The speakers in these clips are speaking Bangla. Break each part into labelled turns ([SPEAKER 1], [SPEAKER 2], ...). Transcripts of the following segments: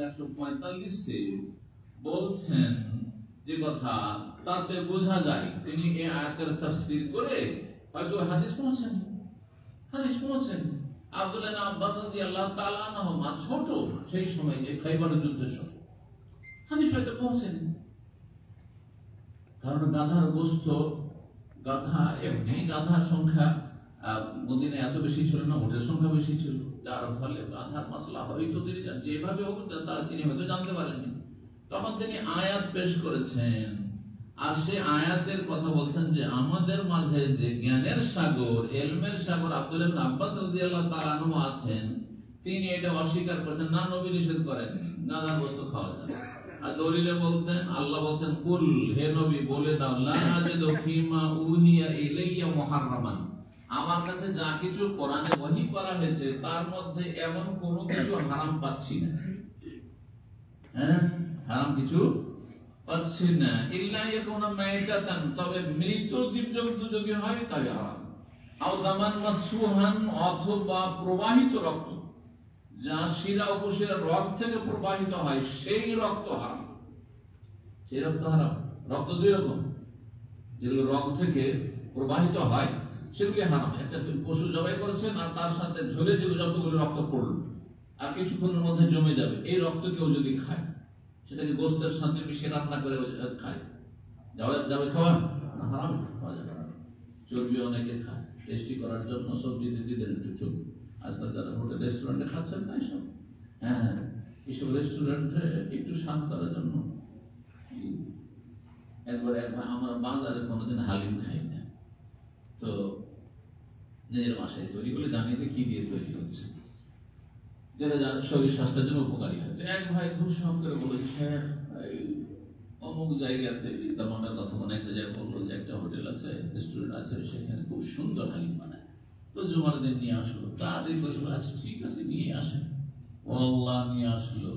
[SPEAKER 1] 145 বলছেন যে কথা, তাতে বোঝা যায় তিনি এই আয়াতের তাফসীর করে হয়তো হাদিস পৌঁছেন। আব্দুল্লাহ ইবনে আব্বাস রাদিয়াল্লাহু তাআলা আনহুমা ছোট সেই সময় যে খাইবার যুদ্ধের সময় হাদিস হয়তো পৌঁছেন। কারণ গাধার গোশত, গাধার সংখ্যা মদিনায় এত বেশি ছিল না, ওটের সংখ্যা বেশি ছিল, যার ফলে গাধার মাসলা হয়তো তিনি যেভাবে হোক তিনি হয়তো জানতে পারেননি। তখন তিনি আয়াত পেশ করেছেন, আর সে আয়াতের কথা বলছেন যে আমাদের মাঝে যে জ্ঞানের সাগর, এলমের সাগর আব্দুল্লাহ ইবনে আব্বাস রাদিয়াল্লাহু তাআলা আনহু আছেন, তিনি এটা অস্বীকার করেছেন না, নবী নিষেধ করেননি গাধার গোশত খাওয়া যায়। আর দলিলে বলতেন, আল্লাহ বলছেন কুল, হে নবী বলে দাও, লা আজিদু ফীমা উহিয়া ইলাইয়া মুহাররামান, আমার কাছে যা কিছু কোরআনে ওহী করা হয়েছে তার মধ্যে এমন কোনো কিছু হারাম পাচ্ছি না। হারাম কিছু পাচ্ছি না, ইল্লা ইয়াকুনা মাইতাতান, তবে মৃত জীবজন্তু যদি হয় তবে হারাম, আও দামান মাসফুহান, অথবা প্রবাহিত রক্ত, যা শিরা উপশিরা রক্ত থেকে প্রবাহিত হয় সেই রক্ত হারাম। সেই রক্ত হারাম। রক্ত দুই রকম, যেগুলো রক্ত থেকে প্রবাহিত হয় সেগুলি হারাম। একটা পশু জবাই করেছেন আর তার সাথে ঝরে যতগুলো রক্ত পড়লো আর কিছুক্ষণের মধ্যে জমে যাবে, এই রক্ত কেউ যদি খায়, সেটাকে গোশতের সাথে মিশিয়ে রান্না করে খায়, যাবে খাওয়া না, হারাম খাওয়া যাবে না। চর্বি অনেকে খায় টেস্টি করার জন্য, সবজি দিতে দেন একটু চর্বি। আজকাল যারা হোটেল রেস্টুরেন্টে খাচ্ছেন না এইসব, এইসব রেস্টুরেন্টে একটু স্বাদ করার জন্য একবার আমার বাজারে কোনোদিন হালিম খাই না, তো নিজের বাসায় তৈরি করে জানি যে কি দিয়ে তৈরি হচ্ছে, যেটা শরীর স্বাস্থ্যের জন্য উপকারী হয়। তো এক ভাই খুব শখ করে বলল, শেখ অমুক জায়গাতে তেমনের কথা মনে একটা জায়গায় বললো যে একটা হোটেল আছে, রেস্টুরেন্ট আছে, সেখানে খুব সুন্দর হালিম বানায়, তো জুমার দিন নিয়ে আসলো। তাদের বছর আছে, ঠিক আছে নিয়ে আসেন, আল্লাহ নিয়ে আসলো,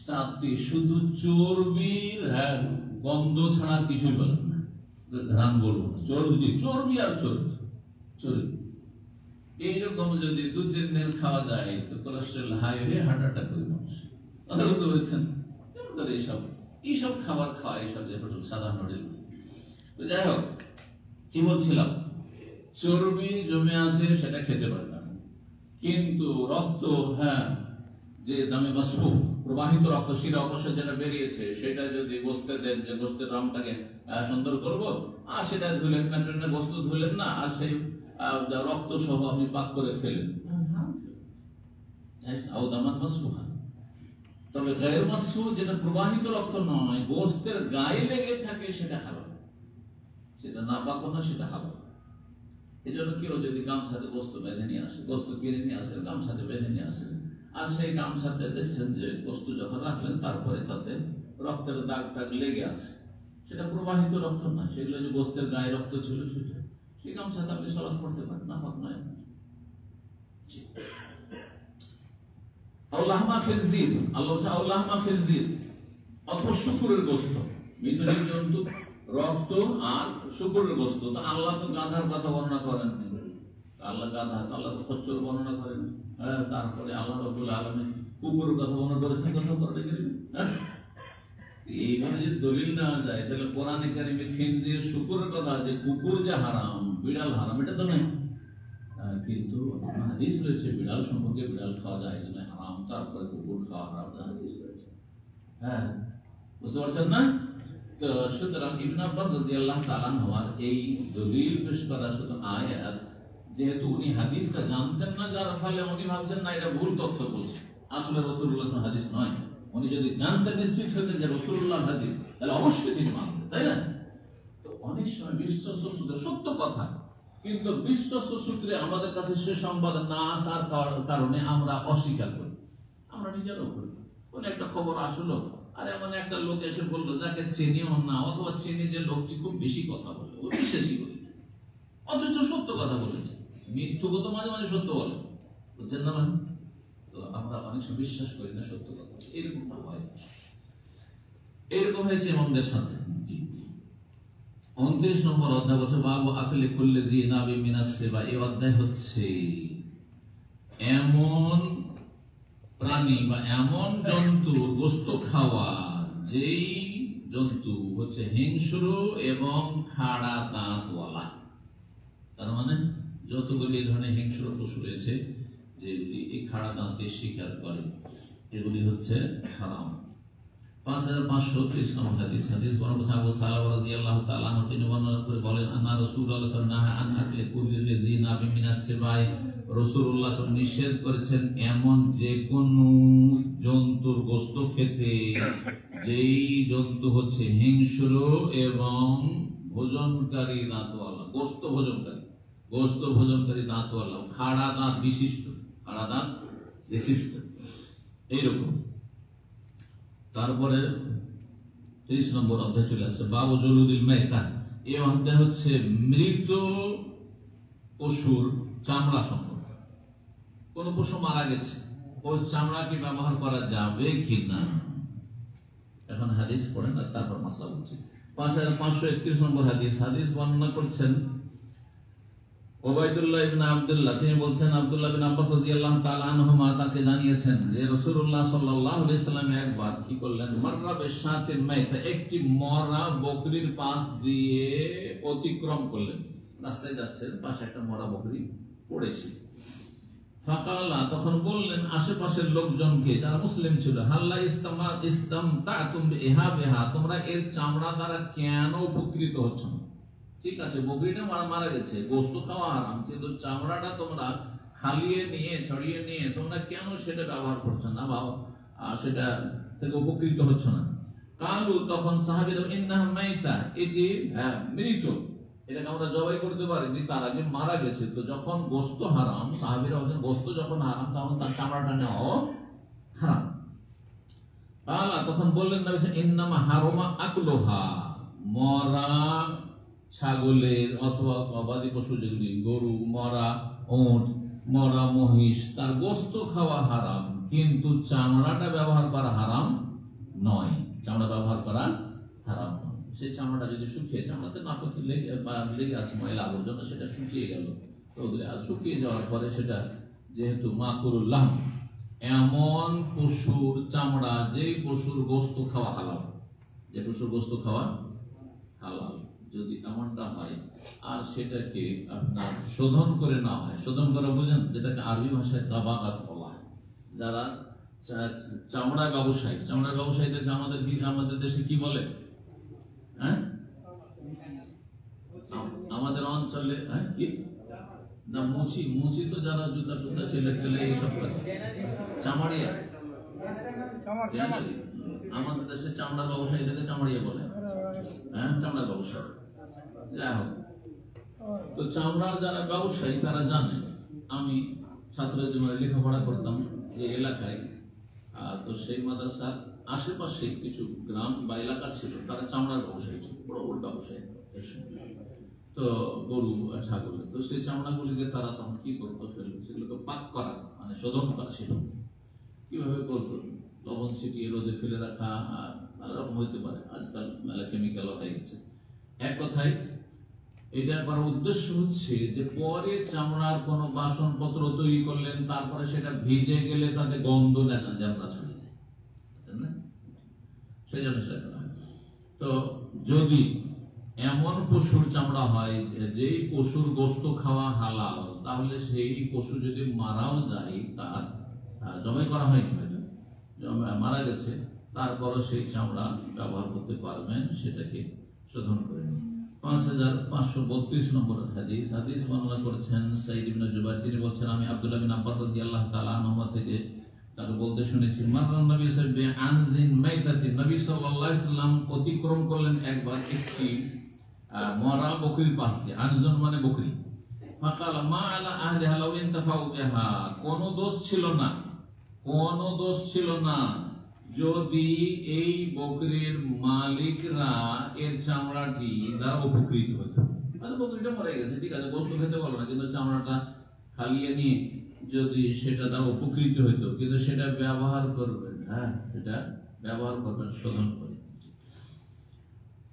[SPEAKER 1] তাতে শুধু চর্বির গন্ধ ছাড়া কিছুই বলেন না, ঘ্রাণ বলবো না, চর্বি আর চর্বি। এইরকম যদি 2-3 দিন খাওয়া যায় তো কোলেস্ট্রল হাই হয়ে হার্ট অ্যাটাক করে মানুষ। বুঝতে পেরেছেন? এইসব খাবার খাওয়া, এইসব যে হোটেল, সাধারণ হোটেল। যাই হোক, কি বলছিলাম, চর্বি জমে আছে সেটা খেতে পারে না, কিন্তু রক্ত, যে দামে মাসফু প্রবাহিত রক্ত, শিরা অবশ্যই যেটা বেরিয়েছে সেটা যদি গোশতে দেন, যে গোশতের রংটাকে সুন্দর করবো, আর সেটা ধুলেন না, গোশত ধুলেন না, আর সেই রক্ত সহ আপনি পাক করে খেলেন, তবে গায়ের মাসফু যেটা প্রবাহিত রক্ত নয়, গোশতের গায়ে লেগে থাকে, সেটা হারাম, সেটা না পাকো না, সেটা হারাম। এই জন্য কেউ যদি গামছাতে গোশত বেঁধে নিয়ে আসে, গোশত কিনে নিয়ে আসে, গামছাতে বেঁধে নিয়ে আসে, আর সেই গামছাতে দেখছেন যে গোশত যখন রাখলেন তারপরে তাতে রক্তের দাগ টাগ লেগে আছে, সেটা প্রবাহিত রক্ত না, সেগুলো যে গোশতের গায়ে রক্ত ছিল, সেটা সেই গামছাতে আপনি সালাত পড়তে পারেন, না পাক নয়। আল্লাহমা ফিলজির, আল্লাহমা ফিলজির, অথবা শুকুরের গোশত, মৃত জীবজন্তু রক্ত আর শুকুরের গোশত। তো আল্লাহ তো গাধার কথা বর্ণনা করেন, আল্লাহ গাধা, আল্লাহ তো খচ্চর বর্ণনা করেন, তারপরে আল্লাহ রাব্বুল আলামিন কুকুরের কথা বর্ণনা করেছেন, কথা করে গেলেন। এইভাবে যদি দলিল নেওয়া যায়, তাহলে কোরআনে কারিমে খিনজির, শুকুরের কথা আছে, কুকুর যে হারাম, বিড়াল হারাম, এটা তো নেই। কিন্তু হাদিস রয়েছে বিড়াল সম্পর্কে, বিড়াল খাওয়া যায় না হারাম, তারপরে কুকুর খাওয়া হারাম, হাদিস রয়েছে। বুঝতে পারছেন না? তো সুতরাং ইবনে আব্বাস রাদিয়াল্লাহু তাআলা আনহুর এই দলিল পেশ করা শুধু আয়াত, যেহেতু উনি হাদিসটা জানতেন না, যার ফলে উনি ভাবছেন না এটা ভুল তথ্য বলছে, আসলে রাসূলুল্লাহ সাল্লাল্লাহু আলাইহি ওয়াসাল্লাম হাদিস নয়। উনি যদি জানতেন, নিশ্চিত হতেন যে রাসূলুল্লাহ হাদিস, তাহলে অবশ্যই তিনি মানতেন, তাই না? তো অনেক সময় বিশ্বস্ত সূত্রে সত্য কথা, কিন্তু বিশ্বস্ত সূত্রে আমাদের কাছে সে সংবাদ না আসার কারণে আমরা অস্বীকার করি, আমরা নিজেরাও করি। কোন একটা খবর আসলো, আর এমন একটা লোক এসে বললো যাকে চেনেও না, অথবা চেনে যে লোকটি খুব বেশি কথা বলে, ও বিশ্বাসই করি, অথচ সত্য কথা বলেছে। মিথ্যুকও তো মাঝে মাঝে সত্য বলে, বুঝছেন না? মানে তো আমরা অনেক সময় বিশ্বাস করি না সত্য কথা, এরকমটা হয়। এরকম হয়েছে ইমামদের সাথে। 29 নম্বর অধ্যায় বলছে বাবু আকলি কুল্লি জি নাবি মিনাস সিবা। এই অধ্যায় হচ্ছে এমন প্রাণী বা এমন জন্তুর গোশত খাওয়া যেই জন্তু হচ্ছে হিংস্র এবং খাড়া দাঁতওয়ালা। তার মানে যতগুলি এই ধরনের হিংস্র পশু রয়েছে যেগুলি এই খাড়া দাঁতের শিকার করে এগুলি হচ্ছে হারাম। 5530 নম্বর হাদিস। হাদিস বর্ণনা আবু সালামা রাদিয়াল্লাহু তাআলা আনহু তিনি বর্ণনা করে বলেন, আন্না রাসূলুল্লাহ সাল্লাল্লাহু আলাইহি ওয়াসাল্লাম আন আকলি কুল্লি যিযি নাবিন মিনাস সিবাই। রাসূলুল্লাহ সাল্লাল্লাহু নিষেধ করেছেন এমন যে কোন জন্তুর গোশত খেতে যেই জন্তু হচ্ছে হিংস্র এবং ভোজনকারী দাঁতওয়ালা, গোশত ভোজনকারী দাঁতওয়ালা, খাড়া দাঁত বিশিষ্ট এইরকম। তারপরে 30 নম্বর অধ্যায় চলে আসছে বাবু জলুদিল মাইতা। এই অধ্যায় হচ্ছে মৃত পশুর চামড়া সম্পর্কে। কোন পশু মারা গেছে, ওর চামড়া কি ব্যবহার করা যাবে কিনা, এখন হাদিস পড়েন আর তারপর মাসলা বলছি। 5531 নম্বর হাদিস। হাদিস বর্ণনা করছেন ওবাইদুল্লাহ ইবনে আব্দুল্লাহ, তিনি বলছেন আব্দুল্লাহ বিন আব্বাস রাদিয়াল্লাহু তাআলা আনহুমা তাকে জানিয়েছেন যে রাসূলুল্লাহ সাল্লাল্লাহু আলাইহি সাল্লাম একবার কি করলেন, মাররা বিশাতিন মাইতা, একটি মরা বকরির পাশ দিয়ে অতিক্রম করলেন। রাস্তায় যাচ্ছেন, পাশে একটা মরা বকরি পড়েছে। ফাকালা, তখন বললেন আশেপাশের লোকজনকে যারা মুসলিম ছিল, হাল্লা ইসতামতাতুম বিহা, তোমরা এর চামড়া দ্বারা কেন উপকৃত হচ্ছ না? ঠিক আছে, বকরিটা মারা গেছে, গোশত খাওয়া হারাম, কিন্তু চামড়াটা তোমরা খালিয়ে নিয়ে ছড়িয়ে নিয়ে তোমরা কেন সেটা ব্যবহার করছো না বা সেটা থেকে উপকৃত হচ্ছ না? কালু, তখন সাহাবীরা ইন্নাহা মাইতা, এই যে মৃত, এটাকে আমরা জবাই করতে পারিনি, তার আগে মারা গেছে, তো যখন গোশত হারাম, সাহাবীরা বলেন গোশত যখন হারাম তখন তার চামড়াটা নেওয়া হারাম। কালা, তখন বললেন নবী ইন্নামা হারামা আকলুহা, মরা ছাগলের অথবা গবাদি পশু যেগুলি গরু, মরা উট, মরা মহিষ, তার গোশত খাওয়া হারাম, কিন্তু চামড়াটা ব্যবহার করা হারাম নয়। চামড়া ব্যবহার করা হারাম নয়। সেই চামড়াটা যদি শুকিয়ে, চামড়াতে নাপতি লেগে আছে ময়লা আবর্জনা, সেটা শুকিয়ে গেল, তো শুকিয়ে যাওয়ার পরে সেটা যেহেতু মাকুরুল্লাহ, এমন পশুর চামড়া যেই পশুর গোশত খাওয়া হালাল, যে পশুর গোশত খাওয়া হালাল, যদি এমনটা হয় আর সেটাকে আপনার শোধন করে না হয়, শোধন করা বুঝেন, যেটাকে আরবি ভাষায় দাবাগাত বলা হয়। যারা চামড়া ব্যবসায়ীদেরকে আমাদের দেশে কি বলে? হ্যাঁ, আমাদের অঞ্চলে কি না, মুচি তো যারা জুতা সিলেট টেলে এইসব করে, চামড়িয়া, আমাদের দেশে চামড়া ব্যবসায়ীদেরকে চামড়িয়া বলে। হ্যাঁ, চামড়া ব্যবসায়ী, যাই হোক, তো চামড়ার যারা ব্যবসায়ী তারা জানে, আমি ছাত্র জীবনে লেখাপড়া করতাম যে এলাকায়, তো সেই মাদ্রাসার আশেপাশে কিছু গ্রাম বা এলাকা ছিল, তারা চামড়ার ব্যবসায়ী ছিল, বড় বড় ব্যবসায়ী, তো গরু ছাগল, তো সেই চামড়াগুলিকে তারা তখন কি করতো, সেগুলোকে পাক করা, মানে শোধন করা, ছিল কিভাবে করতো, লবণ ছিটিয়ে রোদে ফেলে রাখা, নানা রকম হইতে পারে, আজকাল মেলা কেমিক্যাল হয়ে গেছে। এক কথায় এটা করার উদ্দেশ্য হচ্ছে যে পরে চামড়ার কোন বাসনপত্র তৈরি করলেন, তারপরে সেটা ভিজে গেলে তাতে গন্ধ চামড়া ছড়িয়ে যায়, সেই জন্য সেটা করা হয়। তো যদি এমন পশুর চামড়া হয় যেই পশুর গোশত খাওয়া হালাল, তাহলে সেই পশু যদি মারাও যায়, তার জবাই করা হয়নি, মারা গেছে, তারপরও সেই চামড়া ব্যবহার করতে পারবেন, সেটাকে শোধন করে নিন। 5532 নম্বর হাদিস। হাদিস বর্ণনা করেছেন সাঈদ ইবনে জুবাইর, তিনি বলছেন আমি আব্দুল্লাহ বিন আব্বাস রাদিয়াল্লাহু তাআলা আনহুমা থেকে তাকে বলতে শুনেছি, মাররান নবী সাল্লাল্লাহু আলাইহি ওয়াসাল্লাম আনজিন মাইতাতিন, নবী সাল্লাল্লাহু আলাইহি ওয়াসাল্লাম অতিক্রম করলেন একবার একটি মরা বকরির পাশ দিয়ে, আনজন মানে বকরি। ফাকালা মা আলা আহলিহা লাউ ইনতাফাউ বিহা, কোন দোষ ছিল না যদি এই বকরির মালিকরা এর চামড়াটি দ্বারা উপকৃত হতো। বকরিটা মরে গেছে, ঠিক আছে, গোশত খেতে বলো না, কিন্তু চামড়াটা খালিয়ে নিয়ে যদি সেটা দ্বারা উপকৃত হইতো, কিন্তু সেটা ব্যবহার করবেন, হ্যাঁ, সেটা ব্যবহার করবেন শোধন করে।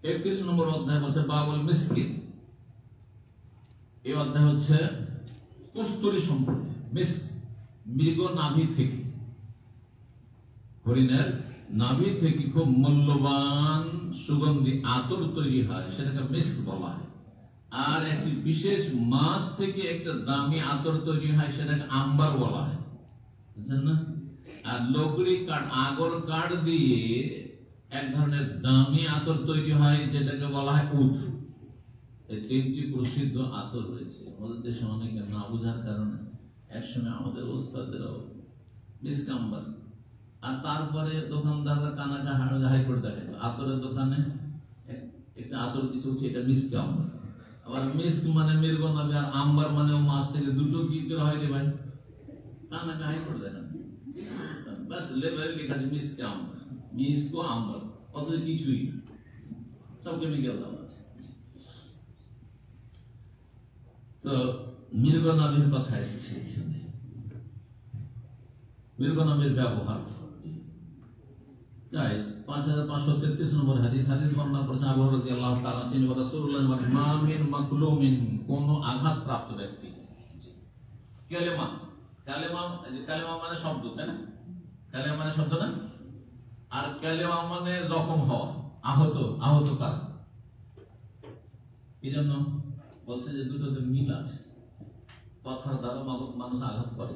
[SPEAKER 1] 31 নম্বর অধ্যায় বলছে বাবুল মিসকিন। এই অধ্যায় হচ্ছে কস্তুরী সম্পর্কে, মৃগ নাভি থেকে হরিণের নাভি থেকে খুব মূল্যবান সুগন্ধি আতর তৈরি হয়, সেটাকে মিস্ক বলা হয়। আর একটি বিশেষ মাছ থেকে একটা দামি আতর তৈরি হয়, সেটাকে আম্বার বলা হয়, বুঝছেন না? আর লকড়ি কাঠ, আগর কাঠ দিয়ে এক ধরনের দামি আতর তৈরি হয়, যেটাকে বলা হয় উট। এই তিনটি প্রসিদ্ধ আতর রয়েছে। আমাদের দেশে অনেকে না বোঝার কারণে একসময় আমাদের ওস্তাদেরাও মিস্ক আম্বার, আর তারপরে দোকানদাররা কানাকা হাই করে দেখে আতরের দোকানে একটা আতর কিছু হচ্ছে, এটা মিস্ক আম্বার। আবার মিস্ক মানে মৃগনাভি, আর আম্বার মানে মাছ থেকে, দুটো কি করে হয় রে ভাই? কানাকা হাই করে দেখেন, বাস লেবারে লেখা আছে মিস্ক আম্বার, মিস্ক ও আম্বার, অথচ কিছুই না, সব কেমিক্যাল দেওয়া আছে। তো মৃগনাভির কথা এসেছে এখানে, মৃগনাভির ব্যবহার। 5533 নম্বর হাদিস বর্ণনা করেছেন আবু হুরায়রা রাদিয়াল্লাহু তাআলা, তিনি বলেন রাসূলুল্লাহ মা মিন মাকলুমিন, কোন আঘাতপ্রাপ্ত ব্যক্তি। কালেমা, কালেমা মানে শব্দ, তাই না? কালেমা মানে শব্দ না, আর কালেমা মানে জখম হওয়া, আহত কার। এই জন্য বলছে যে দুটোতে মিল আছে। কথার দ্বারা মানুষ আঘাত করে,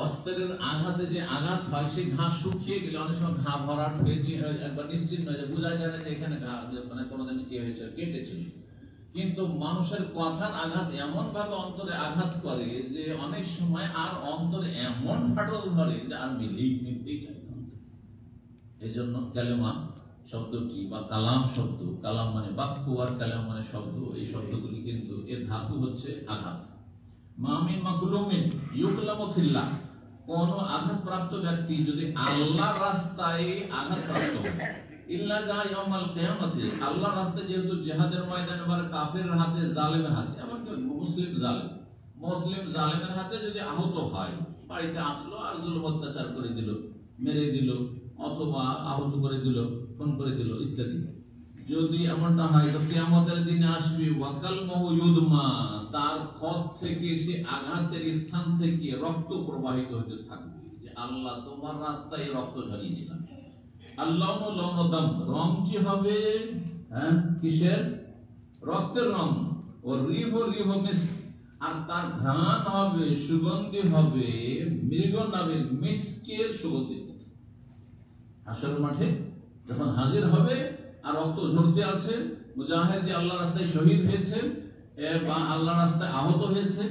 [SPEAKER 1] অস্ত্রের আঘাতে যে আঘাত হয়, সেই ঘা শুকিয়ে গেলে অনেক সময় ঘা ভরাট হয়েছে, একবার নিশ্চিত নয়, বোঝা যায় না যে এখানে ঘা মানে কোনোদিন কি হয়েছে, কেটেছিল। কিন্তু মানুষের কথার আঘাত এমন ভাবে অন্তরে আঘাত করে যে অনেক সময় আর অন্তরে এমন ফাটল ধরে যে আর মিলতেই চায় না। এই জন্য কালেমা শব্দটি বা কালাম শব্দ, কালাম মানে বাক্য আর কালাম মানে শব্দ, এই শব্দগুলি কিন্তু এর ধাতু হচ্ছে আঘাত। মামিন মাকুলুমিন ইউকলামু ফিল্লাহ, কোন আঘাতপ্রাপ্ত ব্যক্তি যদি আল্লাহর রাস্তায় আঘাতপ্রাপ্ত হয়, ইল্লা যা ইয়াউমাল কিয়ামতে, আল্লাহর রাস্তায় যেহেতু জিহাদের ময়দানে বা কাফিরের হাতে, জালেমের হাতে, এমনকি মুসলিম জালেমের হাতে যদি আহত হয়, বাড়িতে আসলো আর জুলুম অত্যাচার করে দিল, মেরে দিল, অথবা আহত করে দিল, খুন করে দিল ইত্যাদি, যদি এমনটা হয় তো কিয়ামতের দিনে আসবে ওয়াকালমহু ইউদমা, তার ক্ষত থেকে, সে আঘাতের স্থান থেকে রক্ত প্রবাহিত হতে থাকবে, যে আল্লাহ তোমার রাস্তায় রক্ত ঝরিয়েছিলাম। আল্লাহ দাম, রংটি হবে কিসের? রক্তের রং। ও রিহ মিস্ক, আর তার ঘ্রাণ হবে, সুগন্ধি হবে মৃগনাভের মিস্কের সুগন্ধি। হাসরের মাঠে যখন হাজির হবে আর রক্ত ঝরতে আছে, মুজাহিদ যে আল্লাহর রাস্তায় শহীদ হয়েছে বা আল্লাহর রাস্তায় আহত হয়েছে,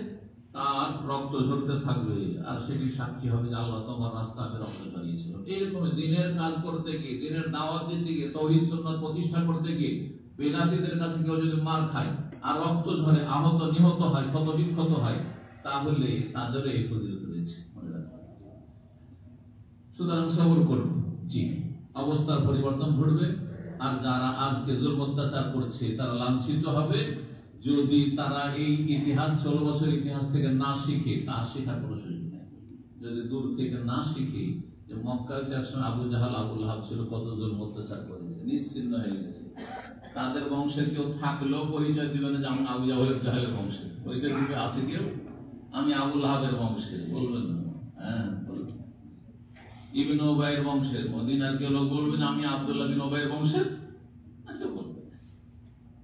[SPEAKER 1] তার রক্ত ঝরতে থাকবে, আর সেটি সাক্ষী হবে যে আল্লাহ তোমার রাস্তায় রক্ত ঝরিয়েছিল। এইরকম দিনের কাজ করতে গিয়ে, দিনের দাওয়াত দিতে গিয়ে, তাওহীদ সুন্নাত প্রতিষ্ঠা করতে গিয়ে বেদাতীদের কাছে কেউ যদি মার খায় আর রক্ত ঝরে, আহত নিহত হয়, ক্ষত বিক্ষত হয়, তাহলে তাদের এই ফজিলত রয়েছে। সুতরাং সবর করুন, জি, অবস্থার পরিবর্তন ঘটবে। আর যারা আজকে জুলম অত্যাচার করছে তারা লাঞ্ছিত হবে, যদি তারা এই ইতিহাস 16 বছর ইতিহাস থেকে না শিখে। তা শেখার কোনো সুযোগ নেই যদি দূর থেকে না শিখে যে মক্কাতে একসময় আবু জাহাল, আবু লাহাব ছিল, কত জুলম অত্যাচার করেছে, নিশ্চিন্ন হয়ে গেছে। তাদের বংশের কেউ থাকলেও পরিচয় দিবে না যে আমি আবু জাহালের বংশের, পরিচয় দিবে আছে কেউ আমি আবু লাহাবের বংশের, বলবেন না। হ্যাঁ, বলবেন ইবনে উবাইয়ের বংশের, মদিনার কেউ লোক বলবেন আমি আব্দুল্লাহ বিন উবাইয়ের বংশের, কেউ বলবে।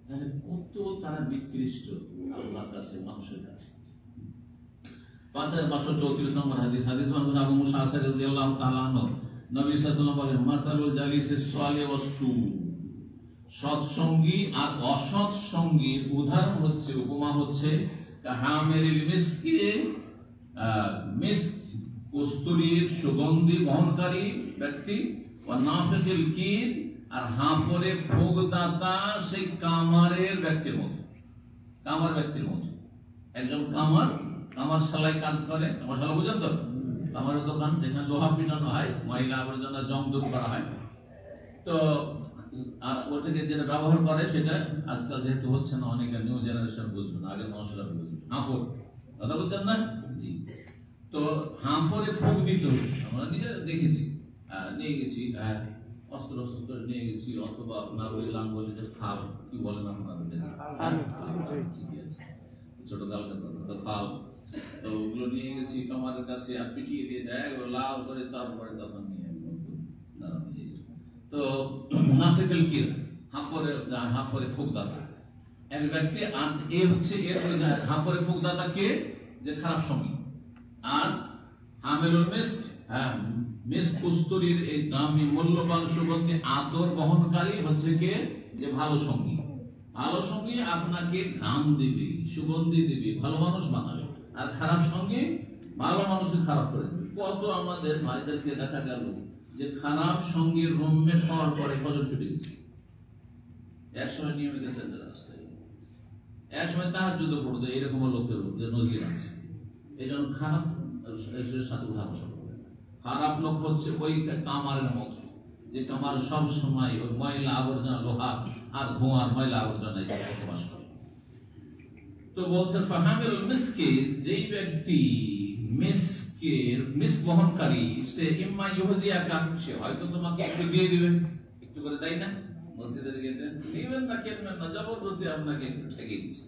[SPEAKER 1] তাহলে কত তারা বিকৃষ্ট আল্লাহর কাছে, মানুষের কাছে। 5534 নম্বর হাদিস, আবু মুসা আশআরী রাদিয়াল্লাহু তাআলা আনহু, নবী সাল্লাল্লাহু আলাইহি ওয়াসাল্লাম বলেন মাসালুল জালিসিস সালিহ ওয়াস সু, সৎসঙ্গী আর অসৎ সঙ্গীর উদাহরণ হচ্ছে, উপমা হচ্ছে কাহামিলিল মিসকি, মিস্ক কস্তুরীর সুগন্ধি বহনকারী ব্যক্তি, ও নাফিকিল কির, আর হাঁপড়ে ফোগদাতা সেই কামারের ব্যক্তির মতো, কামার ব্যক্তির মতো। একজন কামার সেলাই কাজ করে, কামার সেলাই বুঝেন তো, কামারের দোকান যেখানে লোহা পিটানো হয়, ময়লা আবর্জনা জং দূর করা হয়। তো আর ওটাকে যেটা ব্যবহার করে সেটা আজকাল যেহেতু হচ্ছে না, অনেকে নিউ জেনারেশন বুঝবে না, আগের মানুষরা বুঝবে। হাঁপড় কথা বলছেন না, জি। তো হাঁফড়ে ফুক দিতে হচ্ছে, আমরা নিজে দেখেছি, নিয়ে গেছি, অস্ত্র শস্ত্র নিয়ে গেছি, অথবা আপনার ওই লাঙ্গলে যে ফাল, কি বলেন আপনার ছোট কালকে ফাল, তো ওগুলো নিয়ে গেছি কামারের কাছে, আর পিটিয়ে দিয়ে যায় লাল করে, তারপরে তখন নিয়ে তো নাফিকুল কির হাফরে ফুকদাতা এক ব্যক্তি, এ হচ্ছে এর হাফরে ফুকদাতা কে, যে খারাপ সঙ্গী। আর হামিলুল মিস্ক, মিস্ক কস্তুরীর এই দামি মূল্যবান সুগন্ধি আদর বহনকারী হচ্ছে কে, যে ভালো সঙ্গী। ভালো সঙ্গী আপনাকে ঘ্রাণ দিবে, সুগন্ধি দিবে, ভালো মানুষ বানাবে। আর খারাপ সঙ্গী ভালো মানুষকে খারাপ করে দেবে। কত আমাদের ভাইদেরকে দেখা গেল যে খারাপ সঙ্গীর রুমমেট হওয়ার পরে ফজর ছুটে গেছে, একসময় নিয়মিত সেন্টার রাস্তায়, একসময় তাহাজ্জুদ পড়তো, এরকম লোকের যে নজির আছে। এই জন্য খারাপ সাথে উঠা বসা করবে না। খারাপ লোক হচ্ছে ওই কামারের মতো, যে কামার সব সময় ওই ময়লা আবর্জনা, লোহা আর ধোঁয়ার ময়লা আবর্জনায় বসবাস করে। তো বলছেন ফাহামিল মিসকে, যেই ব্যক্তি মিস্ক বহনকারী, সে ইম্মা ইউহদিয়াকা, সে হয়তো তোমাকে একটু দিয়ে দিবে, একটু করে দেয় না মসজিদের গেটে, দিবেন না কেনবেন না, জবরদস্তি আপনাকে একটু ঠেকে দিচ্ছে।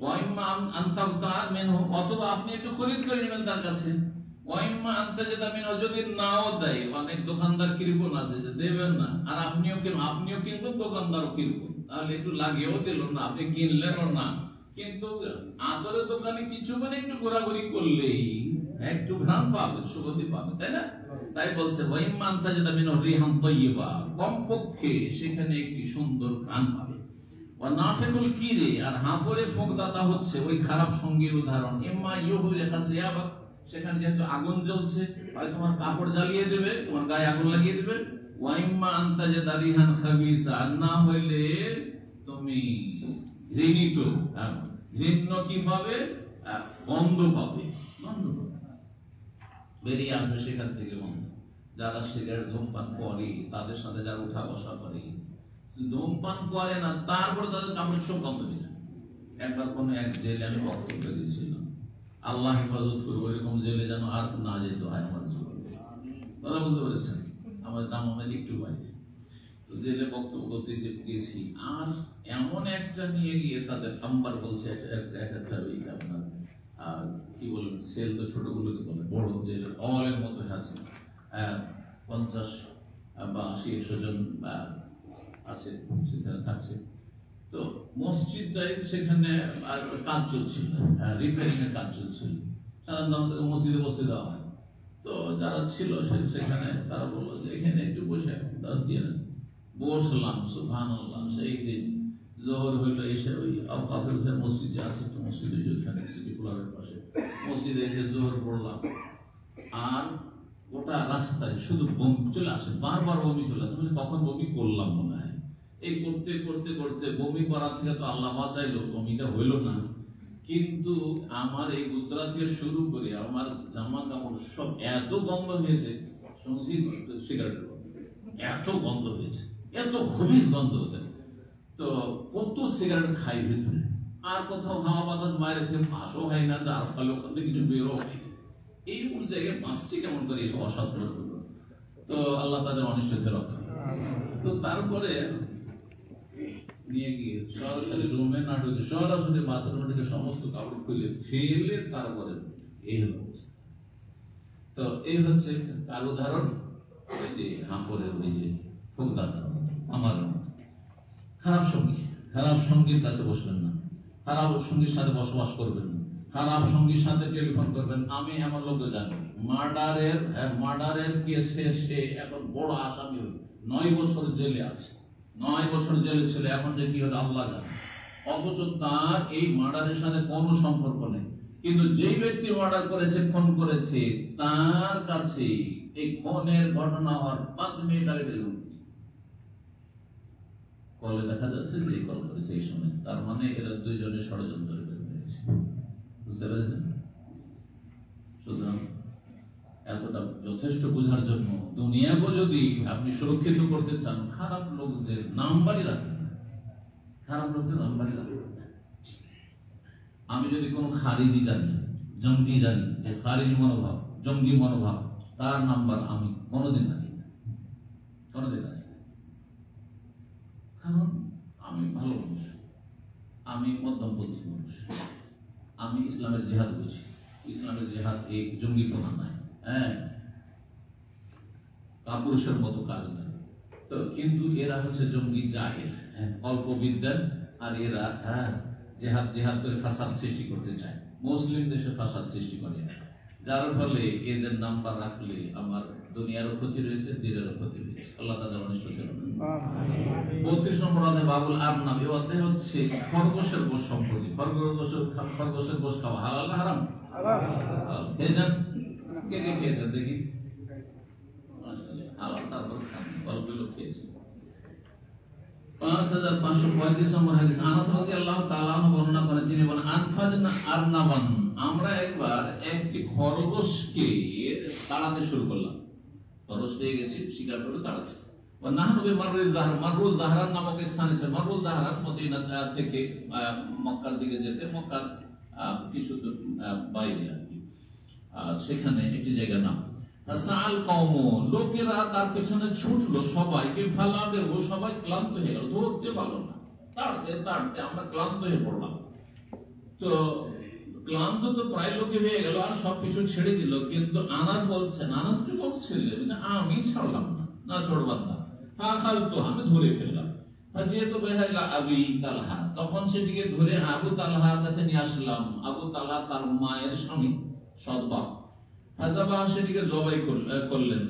[SPEAKER 1] ওয়াইম্মা আনতাবতা মিনহু, অথবা আপনি একটু খরিদ করে নেবেন তার কাছে। ওয়াইম্মা আনতাজাদা মিনহু, যদি নাও দেয়, অনেক দোকানদার কিরকম আছে যে দেবেন না, আর আপনিও কিনবেন, দোকানদারও কিনবেন, তাহলে একটু লাগেও দিল না, আপনি কিনলেনও না। কিন্তু আদরের দোকানে কিছুক্ষণ একটু ঘোরাঘুরি করলেই একটু ঘ্রাণ পাবেন, সুগন্ধি পাবেন, তাই না? তাই বলছে ওয়াইম্মা আনতাজাদা মিনহু রিহান তাইয়্যিবা, কমপক্ষে সেখানে একটি সুন্দর ঘ্রাণ পাবে। নাফিকুল কিরে, আর হাফরে ফুকদাতা হচ্ছে ওই খারাপ সঙ্গীর উদাহরণ। ইম্মা ইউহরিকা সিয়াবা, সেখানে যেহেতু আগুন জ্বলছে, হয় তোমার কাপড় জ্বালিয়ে দেবে, তোমার গায়ে আগুন লাগিয়ে দেবে। ওয়াইম্মা আনতাজাদা রিহান খাবিসা, আর না হইলে তুমি ঘৃণিত, ঘৃণ্য কি পাবে, গন্ধ পাবে, গন্ধ পাবে, বেরিয়ে আসবে সেখান থেকে গন্ধ। যারা সিগারেট ধূমপান করে, তাদের সাথে যারা উঠা বসা করে, ধূমপান করে না, তারপরে তাদের কাপড়ের সব গন্ধ নিয়ে যায়। একবার কোন এক জেলে আমি বক্তব্য দিয়েছিলাম, আল্লাহ হেফাজত করবো, এরকম জেলে যেন আর না যেতে হয় আমার জীবনে। তারা বুঝতে পেরেছেন, আমাদের নাম আমাদের একটু বাইরে। তো জেলে বক্তব্য করতে গেছি, আর এমন একটা নিয়ে গিয়ে তাদের নাম্বার বলছে, আপনার কি বলবেন, সেল তো ছোটগুলোকে বলে, বড় জেলের অলের মতো আছে, 50 বা 80 জন আছে সেখানে থাকছে। তো মসজিদটাই সেখানে আর কাজ চলছিল, রিপেয়ারিং এর কাজ চলছিল। সাধারণত আমাদের মসজিদে বসে দেওয়া হয়। তো যারা ছিল সেখানে তারা বললো যে এখানে একটু বসে 10 দিয়ে বসলাম। সুবহানাল্লাহ, সেই দিন জোহর হইলো, এসে ওই আওকাফের মসজিদে আছে, তো মসজিদে ওইখানে সিটি ক্লাবের পাশে মসজিদে এসে জোহর পড়লাম। আর গোটা রাস্তায় শুধু বমি চলে আসে, বারবার বমি চলে আসে। কখন বমি করলাম মনে হয়। এই করতে করতে করতে বমি করার থেকে তো আল্লাহ বাঁচাইলো, বমিটা হইল না। কিন্তু আমার এই গুতরা থেকে শুরু করে আমার জামা কাপড় সব এত গন্ধ হয়েছে, শুনছি সিগারেটের এত গন্ধ হয়েছে, এত খবিজ গন্ধ হতে। তো কত সিগারেট খাই ভিতরে, আর কোথাও হাওয়া বাতাস বাইরে থেকে ফাঁসও হয় না, যার ফলে ওখান থেকে কিছু বেরো হয়। এইরকম জায়গায় বাঁচছে কেমন করে এইসব অসাধ্য। তো আল্লাহ তাদের অনিষ্ট থেকে রক্ষা। তো তারপরে নিয়ে গিয়ে সরাসরি রুমে না ঢুকে সরাসরি বাথরুমে ঢুকে সমস্ত কাপড় খুলে ফেলে তারপরে এই হলো অবস্থা। তো এই হচ্ছে কার উদাহরণ, ওই যে হাফরের ওই যে ফুকদাতা আমার খারাপ সঙ্গী। খারাপ সঙ্গীর কাছে বসবেন না, খারাপ সঙ্গীর সাথে বসবাস করবেন না, খারাপ সঙ্গীর সাথে টেলিফোন করবেন। আমি আমার লোক জানি মার্ডারের কেসে সে এখন বড় আসামি, 9 বছর জেলে আছে, 9 বছর জেলে ছিল, এখন যে কি হলো আল্লাহ জানে। অথচ তার এই মার্ডারের সাথে কোনো সম্পর্ক নেই, কিন্তু যেই ব্যক্তি মার্ডার করেছে, খুন করেছে, তার কাছে এই খুনের ঘটনা হওয়ার 5 মিনিট আগে টেলিফোন কলে দেখা যাচ্ছে যে কল করেছে এই সময়, তার মানে এরা দুইজনের ষড়যন্ত্র করেছে। বুঝতে পেরেছেন? সুতরাং এতটা যথেষ্ট বোঝার জন্য দুনিয়াকে যদি আপনি সুরক্ষিত করতে চান, খারাপ লোকদের নাম্বারই রাখবেন, খারাপ লোকদের নাম্বারই রাখবেন। আমি যদি কোনো খারিজি জানি, জঙ্গি জানি, খারিজি মনোভাব, জঙ্গি মনোভাব, তার নাম্বার আমি কোনোদিন রাখি না, কোনোদিন রাখি না। কারণ আমি ভালো মানুষ, আমি মধ্যমপন্থী মানুষ, আমি ইসলামের জিহাদ বুঝি। ইসলামের জিহাদ এই জঙ্গিপনা নাই, হ্যাঁ, কাপুরুষের মতো কাজ নাই। তো কিন্তু এরা হচ্ছে জঙ্গি জাহিল, অল্প বিদ্যান, আর এরা জেহাদ জেহাদ করে ফাসাদ সৃষ্টি করতে চায়, মুসলিম দেশে ফাসাদ সৃষ্টি করে, যার ফলে এদের নাম্বার রাখলে আমার দুনিয়ারও ক্ষতি রয়েছে, দিনেরও ক্ষতি রয়েছে। আল্লাহ তাআলা অনিষ্ট করুন। 32 নম্বর অধ্যায় বাবুল আরনাব। এই অধ্যায় হচ্ছে খরগোশের গোশত সম্পর্কে। খরগোশের গোশত খাওয়া হালাল না হারাম? হালাল। খেয়েছেন? কে কে খেয়েছেন দেখি? হালাল, তারপর খান, অল্পগুলো খেয়েছেন। 5535 নম্বর হাদিস। আনাস রাদিয়াল্লাহু তাআলা আনহু বর্ণনা করেন, তিনি বলেন, আনফাজনা আরনাবান, আমরা একবার একটি খরগোশকে তাড়াতে শুরু করলাম। খরগোশ পেয়ে গেছি, শিকার করে তাড়াচ্ছি। নাহনু বিমাররুজ যাহরান, মাররুজ যাহরান নামক স্থানে আছে। মাররুজ যাহরান মদিনা থেকে মক্কার দিকে যেতে, মক্কার কিছু দূর বাইরে আর কি, সেখানে একটি জায়গার নাম। সাল কওম, লোকেরা তার পেছনে ছুটলো, সবাইকে ফালাদের, ও সবাই ক্লান্ত হয়ে গেল, ধরতে পারলো না, তাড়তে তাড়তে আমরা ক্লান্ত হয়ে পড়লাম। তো ক্লান্ত তো প্রায় লোকে হয়ে গেল, আর সবকিছু ছেড়ে দিল। কিন্তু আনাস বলছেন, আনাস কি বলছিলেন, আমি ছাড়লাম না, না ছড়বার না, আমি ধরে ফেললাম। যেহেতু বেহাইলা আবি তালহা, তখন সেটিকে ধরে আবু তালহার কাছে নিয়ে আসলাম। আবু তালহা তার মায়ের স্বামী, সৎবাপ। ফাজাবা, সেটিকে জবাই করলেন।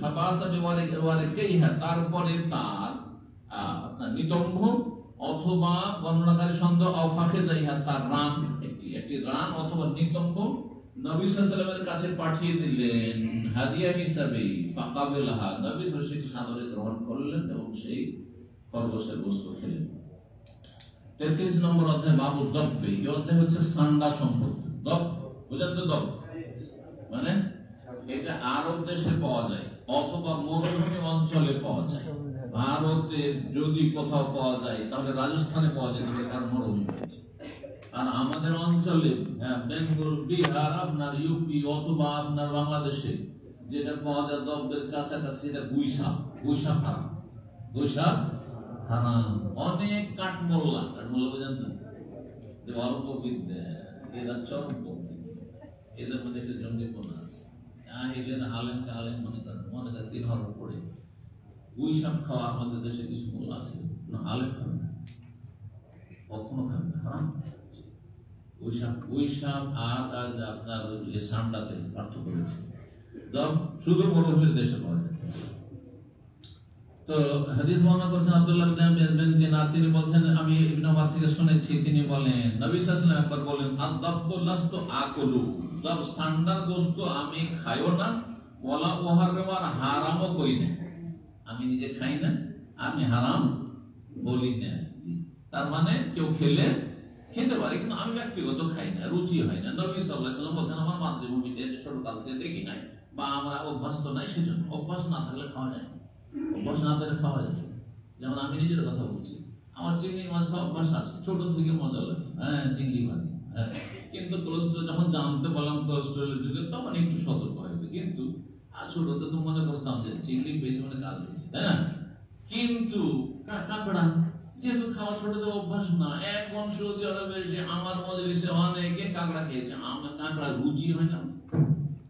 [SPEAKER 1] তারপরে তার আপনার নিতম্ব অথবা বর্ণনাকারী সন্দেহ অফাকে যাইহা, তার রান, একটি রান অথবা নিতম্ব নবী সাল্লাল্লাহু আলাইহি ওয়াসাল্লামের কাছে পাঠিয়ে দিলেন হাদিয়া হিসাবে। ফাকাবিলাহা, নবী সাল্লাল্লাহু আলাইহি ওয়াসাল্লাম সাদরে গ্রহণ করলেন এবং সেই খরগোশের গোশত খেলেন। 33 নম্বর অধ্যায় বাবু দব্বে। এই অধ্যায় হচ্ছে সান্ডা সম্পর্কে। দব বুঝেন তো? দব মানে এটা আরব দেশে পাওয়া যায় অথবা মরুভূমি অঞ্চলে পাওয়া যায়। ভারতে যদি কোথাও পাওয়া যায় তাহলে রাজস্থানে পাওয়া যায়, কারণ মরুভূমি রয়েছে। আর আমাদের অঞ্চলে বেঙ্গল, বিহার, আপনার ইউপি অথবা আপনার বাংলাদেশে যেটা পাওয়া যায় দব্বের কাছাকাছি, এটা গুইসাপ। গুইসাপ হারাম, গুইসাপ হারাম। অনেক কাঠমোল্লা, কাঠমোল্লা বুঝেন না, যে অল্প বিদ্যা, এরা চরমপন্থী, এদের মধ্যে একটা জঙ্গিপনা আছে। আলেমকে আলেম মনে করেন, মনে করেন 3 হরফ পড়ে। গুইসাপ খাওয়া আমাদের দেশে কিছু মোল্লা আছে না, আলেম খাবে না, কখনো খাবে না, হারাম। গুইসাপ আর আপনার সান্ডাতে পার্থক্য রয়েছে। শুধু মরুভূমির দেশে পাওয়া যায়। তো হাদিস বর্ণনা করেছেন আব্দুল্লাহ বিন দিনার, তিনি বলছেন, আমি ইবনে ওমর থেকে শুনেছি, তিনি বলেন, নবী সাল্লাল্লাহু আলাইহি ওয়াসাল্লাম একবার বলেন, আদ-দাব্বু লাস্তু আকুলু, সব সান্ডার গোশত আমি খাইও না, ওয়ালা উহাররিমু, আর হারামও করি না। আমি নিজে খাই না, আমি হারাম বলি না। তার মানে কেউ খেতে পারে, কিন্তু আমি ব্যক্তিগত খাই না, রুচি হয় না। নবী সাল্লাল্লাহু আলাইহি ওয়াসাল্লাম বলেন, আমার মাতৃভূমিতে ছোটকাল থেকে দেখি নাই বা আমরা অভ্যস্ত নাই, সেজন্য। অভ্যাস না থাকলে খাওয়া যায়, অভ্যাস না থাকলে খাওয়া যায়। যেমন আমি নিজের কথা বলছি, আমার চিংড়ি মাছ খাওয়া অভ্যাস আছে, ছোট থেকে মজা লাগে, চিংড়ি মাছ। কিন্তু কোলেস্ট্রল যখন জানতে পারলাম কোলেস্ট্রলের যুগে, তখন একটু সতর্ক হয়েছে। কিন্তু ছোটতে তো মনে করতাম যে চিংড়ি পেয়েছে মানে কাজ হয়েছে, তাই না? কিন্তু কাঁকড়া যেহেতু খাওয়া ছোটদের অভ্যাস না, এখন সৌদি আরবে এসে আমার মজলিসে অনেকে কাঁকড়া খেয়েছে, আমার কাঁকড়া রুচি হয় না,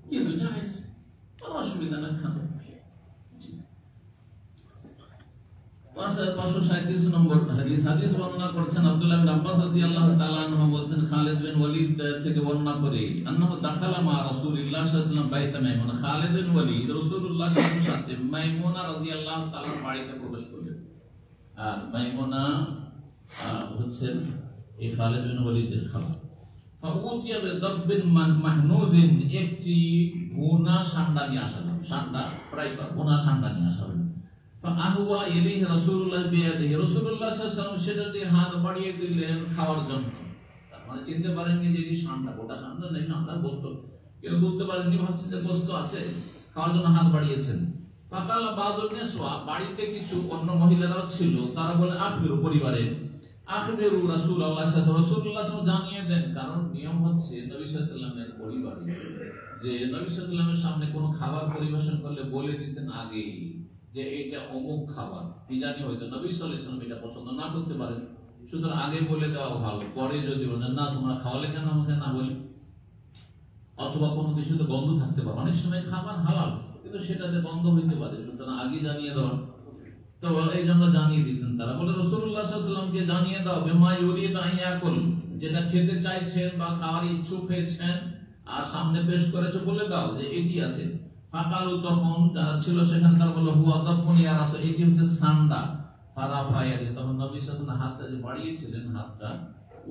[SPEAKER 1] কিন্তু জায়েজ, কোনো অসুবিধা না, খাবে। 537 নম্বর হাদিস। হাদিস বর্ণনা করেছেন আব্দুল্লাহ বিন আব্বাস রাদিয়াল্লাহু তাআলা আনহু, বলেন, খালিদ বিন ওয়ালিদ থেকে বর্ণনা করে, আন্নাহু দাখালা মা রাসূলিল্লাহ সাল্লাল্লাহু আলাইহি ওয়াসাল্লাম বাইতা মাইমুনা। খালিদ বিন ওয়ালিদ রাসূলুল্লাহ সাল্লাল্লাহু আলাইহি ওয়াসাল্লামের সাথে মাইমুনা রাদিয়াল্লাহু তাআলার বাড়িতে প্রবেশ করলেন। আর মাইমুনা হচ্ছেন এই খালিদ বিন ওয়ালিদের খালা। ফাউতিয়া বিদাব্বিন মাহনুদিন, একটি ভুনা সান্ডা নিয়ে আসা হলো। সান্ডা ফ্রাই করা ভুনা সান্ডা নিয়ে আসা হলো। ফাআহওয়া ইলাইহি রাসূলুল্লাহ বিয়াদিহি, রাসূলুল্লাহ সাল্লাল্লাহু আলাইহি ওয়াসাল্লাম সেটার দিকে হাত বাড়িয়ে দিলেন খাওয়ার জন্য। মানে চিনতে পারেননি যে এই সান্ডা, গোটা সান্ডা নেই, না গোশত। কেউ বুঝতে পারেননি, ভাবছেন যে গোশত আছে, খাওয়ার জন্য হাত বাড়িয়েছেন। ফাকালা বাযুন নিসওয়া, বাড়িতে কিছু অন্য মহিলারাও ছিল, তারা বলে, আখবিরু, পরিবারে, আখবিরু রাসূলুল্লাহ সাল্লাল্লাহু আলাইহি ওয়াসাল্লাম, রাসূলুল্লাহ সাল্লাল্লাহু আলাইহি ওয়াসাল্লাম জানিয়ে দেন। কারণ নিয়ম হচ্ছে নবী সাল্লাল্লাহু আলাইহি ওয়াসাল্লামের পরিবারে যে নবী সাল্লাল্লাহু আলাইহি ওয়াসাল্লামের সামনে কোনো খাবার পরিবেশন করলে বলে দিতেন আগে যে এটা অমুক খাবার। কি জানি হয়তো নবী সাল্লাল্লাহু আলাইহি ওয়াসাল্লাম এটা পছন্দ না করতে পারেন, সুতরাং আগে বলে দেওয়া ভালো। পরে যদি বলেন না তোমরা খাওয়ালে কেন আমাকে না বলে, অথবা কোনো কিছুতে গন্ধ থাকতে পারে, অনেক সময় খাবার হালাল কিন্তু সেটাতে গন্ধ হইতে পারে, সুতরাং আগে জানিয়ে দেওয়া। তো এই জন্য জানিয়ে দিতেন তারা। বলে রাসূলুল্লাহ সাল্লাল্লাহু আলাইহি ওয়াসাল্লামকে জানিয়ে দাও বিমা ইউরিদ আন ইয়াকুল, যেটা খেতে চাইছেন বা খাওয়ার ইচ্ছুক হয়েছেন আর সামনে পেশ করেছে বলে দাও যে এটি আছে। ফাকালু, তখন যারা ছিল সেখানকার বলে হুয়া দাফুন ইয়া রাসূল, এটি হচ্ছে সান্ডা। ফারাফায়াদি, তখন নবী সাল্লাল্লাহু আলাইহি ওয়াসাল্লাম হাতটা যে বাড়িয়েছিলেন, হাতটা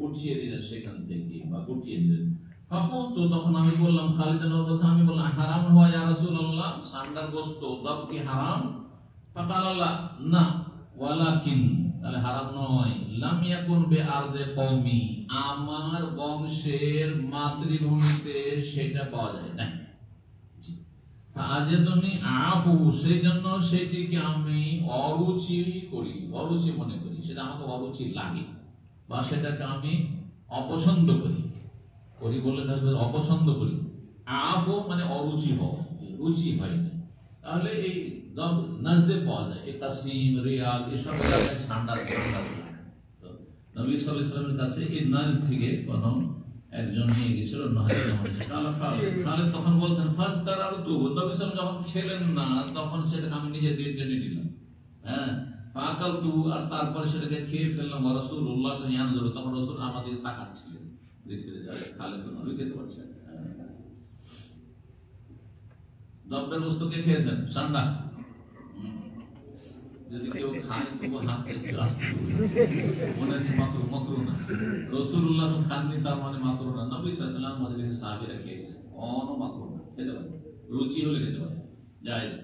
[SPEAKER 1] উঠিয়ে দিলেন সেখান থেকে বা গুটিয়ে দিলেন। ফাকুলতু, তখন আমি বললাম, খালিদ বলছে, আমি বললাম হারাম হুয়া ইয়া রাসূলুল্লাহ, সান্ডার গোশত দাব কি হারাম? ফাকালাল্লাহ, না, ওয়ালাকিন, তাহলে হারাম নয়, লাম ইয়াকুন বিআরদে কওমি, আমার বংশের মাতৃভূমিতে সেটা পাওয়া যায় না। ফাআজাদুনি আফু, সেই জন্য সেটিকে আমি অরুচি করি, অরুচি মনে করি, সেটা আমাকে অরুচি লাগে বা সেটাকে আমি অপছন্দ করি, করি বলে অপছন্দ করি। আফু মানে অরুচি হওয়া, রুচি হয় না। তাহলে এই নাজদে পাওয়া যায়, এই কাসিম, রিয়াদ, এসব এলাকায় সান্ডার লাগে। তো নবী সাল্লাল্লাহু আলাইহি ওয়াসাল্লামের কাছে এই নাজদ থেকে কোনো একজন নিয়ে গেছিল, খালেদ তখন বলছেন ফাজতারাতু, নবী সাল্লাল্লাহু যখন খেলেন না তখন সেটাকে আমি নিজে দিয়ে টেনে নিলাম, হ্যাঁ, ফাকালতু, আর তারপরে সেটাকে খেয়ে ফেললাম। রাসূলুল্লাহ সাল্লাল্লাহু আলাইহি ওয়াসাল্লাম, তখন রাসূল আমাদের তাকাচ্ছিলেন, দেখে যায় খালেদ তো নবী খেতে পারছেন। দ্রব্যের বস্তুকে খেয়েছেন সান্ডা, যদি কেউ খায় তবু হাতে একটু আসতে মনে হচ্ছে মাকরুহ না। রাসূলুল্লাহ খাননি তার মানে মাকরুহ না, নবী সাল্লাল্লাহু আলাইহি ওয়াসাল্লাম মজলিসে সাহাবীরা খেয়েছেন, অন মাকরুহ না, খেতে পারে, রুচি হলে খেতে পারে, জায়েজ।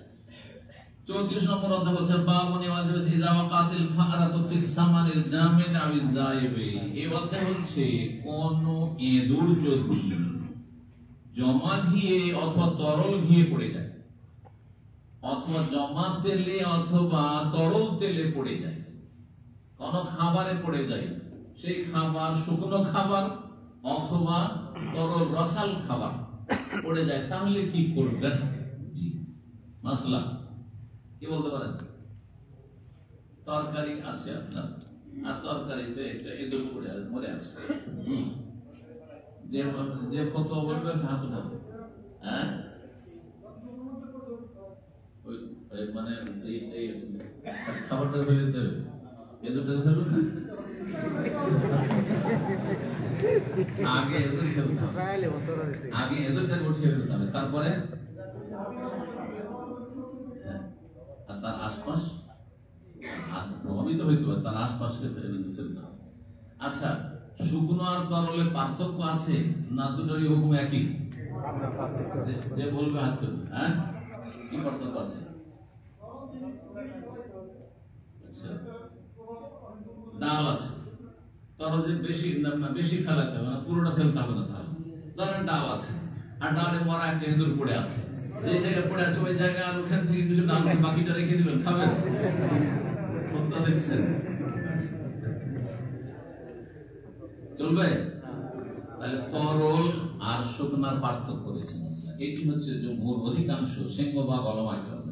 [SPEAKER 1] 34 নম্বর অধ্যায় বলছে বাবুনি ওয়াজিব ইযা ওয়াকাতিল ফারাতু ফিস সামানিল জামিন আবিল যায়েবি। এই অধ্যায় হচ্ছে কোন ইঁদুর যদি জমা ঘিয়ে অথবা তরল ঘিয়ে পড়ে যায়, অথবা জমা তেলে অথবা তরল তেলে পড়ে যায়, কোন খাবারে পড়ে যায়, সেই খাবার শুকনো খাবার অথবা তরল রসাল খাবার পড়ে যায়, তাহলে কি করবেন? জি, মাসলা কি বলতে পারেন? তরকারি আছে আপনার, আর তরকারিতে একটা ইঁদুর পড়ে মরে আছে, যে কত বলবে হাত উঠাবে, হ্যাঁ, মানে এই খাবারটা ফেলে দিতে হবে, এঁদুরটা ফেলুন না, আগে এঁদুর ফেলতে হবে, আগে এঁদুরটাকে উঠিয়ে ফেলতে হবে, তারপরে আর তার আশপাশ প্রভাবিত হইতে পারে, তার আশপাশে ফেলতে হবে। আচ্ছা, শুকনো আর তরলের পার্থক্য আছে না দুটোরই হুকুম একই? যে বলবে হাত তুলবে, হ্যাঁ, কি পার্থক্য আছে? ডাল আছে, তরল যে বেশি ফেলাতে হবে না, পুরোটা ফেলতে হবে না। তাহলে ধরেন ডাল আছে, আর ডালে মরা একটা ইঁদুর পড়ে আছে, যে জায়গায় পড়ে আছে ওই জায়গায় আর ওখান থেকে কিছু ডাল বাকিটা রেখে দিবেন, খাবেন? দেখছেন চলবে? তাহলে তরল আর শুকনার পার্থক্য রয়েছে মাসলা, এটি হচ্ছে জমহুর অধিকাংশ সিংহভাগ উলামা কেরাম,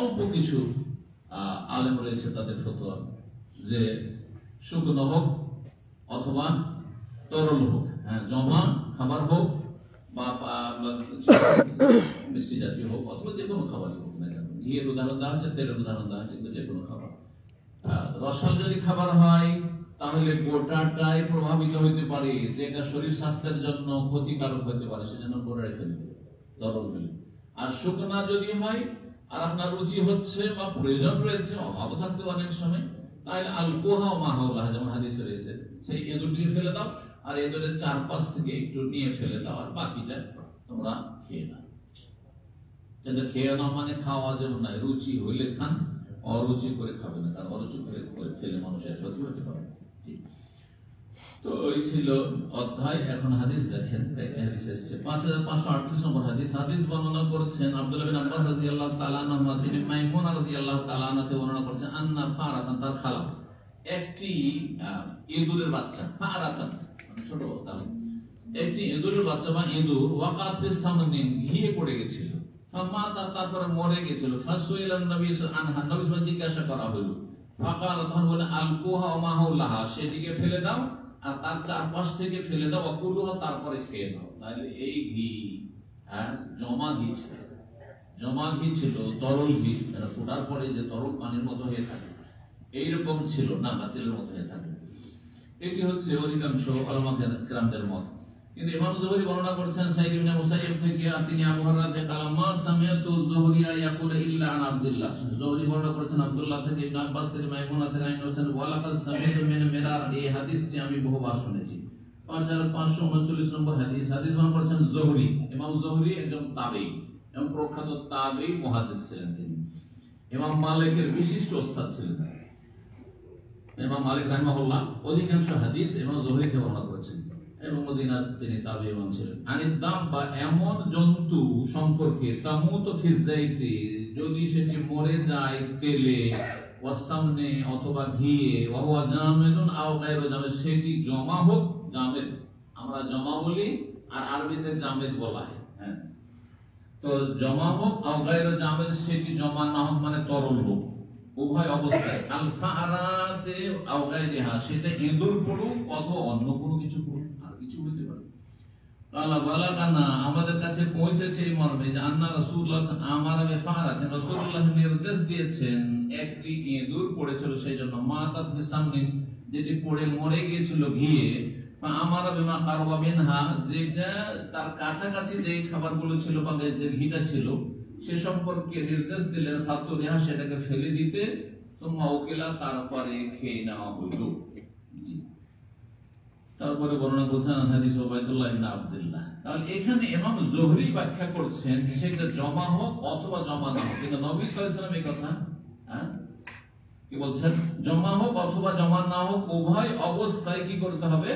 [SPEAKER 1] অল্প কিছু আলেম রয়েছে তাদের ফতোয়া যে শুকনো হোক অথবা তরল হোক, হ্যাঁ, জমা খাবার হোক বা মিষ্টি জাতীয় হোক অথবা যে কোনো খাবারই হোক না কেন, ঘিয়ের উদাহরণ দেওয়া হচ্ছে, তেলের উদাহরণ দেওয়া হচ্ছে, কিন্তু যে কোনো খাবার। রসাল যদি খাবার হয় তাহলে গোটাটাই প্রভাবিত হইতে পারে, যেটা শরীর স্বাস্থ্যের জন্য ক্ষতিকারক হতে পারে, সেজন্য গোটাই ফেলবে, তরল ফেলবে। আর শুকনা যদি হয় আর আপনার রুচি হচ্ছে বা প্রয়োজন রয়েছে, অভাব থাকতে অনেক সময়, তাহলে আল কোহা ও মাহাউলাহ, যেমন হাদিসে রয়েছে, সেই এঁদুরটিকে ফেলে দাও আর এঁদুরের চারপাশ থেকে একটু নিয়ে ফেলে দাও, আর বাকিটা তোমরা খেয়ে নাও। কিন্তু খেয়ে নাও মানে খাওয়া যেমন নয়, রুচি হইলে খান, অরুচি করে খাবে না, কারণ অরুচি করে খেলে মানুষের ক্ষতি হতে পারে। তো এই ছিল অধ্যায়। এখন হাদিস দেখেন, একটা হাদিস এসেছে 5538 নম্বর হাদিস। হাদিস বর্ণনা করেছেন আব্দুল্লাহ বিন আব্বাস রাদিয়াল্লাহু তাআলা আনহু, তিনি মাইমুনা রাদিয়াল্লাহু তাআলা আনহাকে বর্ণনা করেছেন আন্না ফারাতান, তার খালা একটি ইঁদুরের বাচ্চা, ফারাতান মানে ছোট, তাহলে একটি ইঁদুরের বাচ্চা বা ইঁদুর ওয়াকাত ফিস সামনিন, ঘিয়ে পড়ে গেছিল, ফামাতা, তারপরে মরে গেছিল, ফাসুইলান নবী আনহা, নবী জিজ্ঞাসা করা হলো, ফাকাল, তখন বলে আল কুহা ওয়া মাহুলাহা, সেটিকে ফেলে দাও আর তার চারপাশ থেকে ফেলে দাও, অকুলুহা, তারপরে খেয়ে নাও। তাহলে এই ঘি, হ্যাঁ, জমা ঘি ছিল, জমা ঘি ছিল, তরল ঘি, এটা ফোটার পরে যে তরল পানির মতো হয়ে থাকে এইরকম ছিল না, বাতিলের মতো হয়ে থাকে। এটি হচ্ছে অধিকাংশ উলামা কেরামদের মত। কিন্তু ইমাম যুহরি বর্ণনা করেছেন সাইদ ইবনে মুসাইয়্যিব থেকে, আর তিনি আবু হুরায়রা কালাম মা সামিআতু যুহরিয়া ইয়াকুল ইল্লা আন আব্দুল্লাহ। যুহরি বর্ণনা করেছেন আব্দুল্লাহ থেকে, ইবনে আব্বাস থেকে, মাইমুনা থেকে, আয়েশা হোসেন ওয়ালাকাদ সামিআতু মিন মিরার, এই হাদিসটি আমি বহুবার শুনেছি। 5539 নম্বর হাদিস। হাদিস বর্ণনা করেছেন যুহরি। ইমাম যুহরি একজন তাবেঈ এবং প্রখ্যাত তাবেঈ মুহাদ্দিস ছিলেন। তিনি ইমাম মালিকের বিশিষ্ট ওস্তাদ ছিলেন। ইমাম মালিক রাহিমাহুল্লাহ অধিকাংশ হাদিস ইমাম যুহরি থেকে বর্ণনা করেছেন এবং মদিনার তিনি তাবেঈ ইমাম ছিলেন। আনিদ দাম বা এমন জন্তু সম্পর্কে তামুতু ফি যাইতি, যদি সেটি মরে যায় তেলে, ওয়াসামনে অথবা ঘিয়ে, ওয়া হুয়া জামিদুন আও গায়রু জামিদ, সেটি জমা হোক, জামেদ আমরা জমা বলি আর আরবিতে জামেদ বলা হয়, হ্যাঁ। তো জমা হোক আও গায়রু জামেদ, সেটি জমা না হোক মানে তরল হোক, উভয় অবস্থায়। আল ফারাতে আও গায়রিহা, সেটা ইঁদুর পড়ুক অথবা অন্য কোনো কিছু পড়ুক, আর কিছু হতে পারে। কালা বালাগানা, আমাদের কাছে পৌঁছেছে এই মর্মে যে আন্না রাসূলুল্লাহ আমারা বিফারাতে, রাসূলুল্লাহ নির্দেশ দিয়েছেন একটি ইঁদুর পড়েছিল, সেই জন্য মাতাত বিসামনিন, যেটি পড়ে মরে গিয়েছিল ঘিয়ে, আমারা বিমা কারবা মিনহা, যেটা তার কাছাকাছি যে খাবারগুলো ছিল বা যে ঘিটা ছিল সে সম্পর্কে নির্দেশ দিলেন ফাতুরিহা, সেটাকে ফেলে দিতে, সুম্মা উকিলা, তারপরে খেয়ে নেওয়া হইল। জি। তারপরে বর্ণনা করছেন হাদিস উবাইদুল্লাহ ইবনে আব্দুল্লাহ। তাহলে এখানে ইমাম যুহরি ব্যাখ্যা করছেন সেটা জমা হোক অথবা জমা না হোক, কিন্তু নবী সাল্লাল্লাহু আলাইহি ওয়াসাল্লাম এই কথা কি বলছেন, জমা হোক অথবা জমা না হোক উভয় অবস্থায় কি করতে হবে,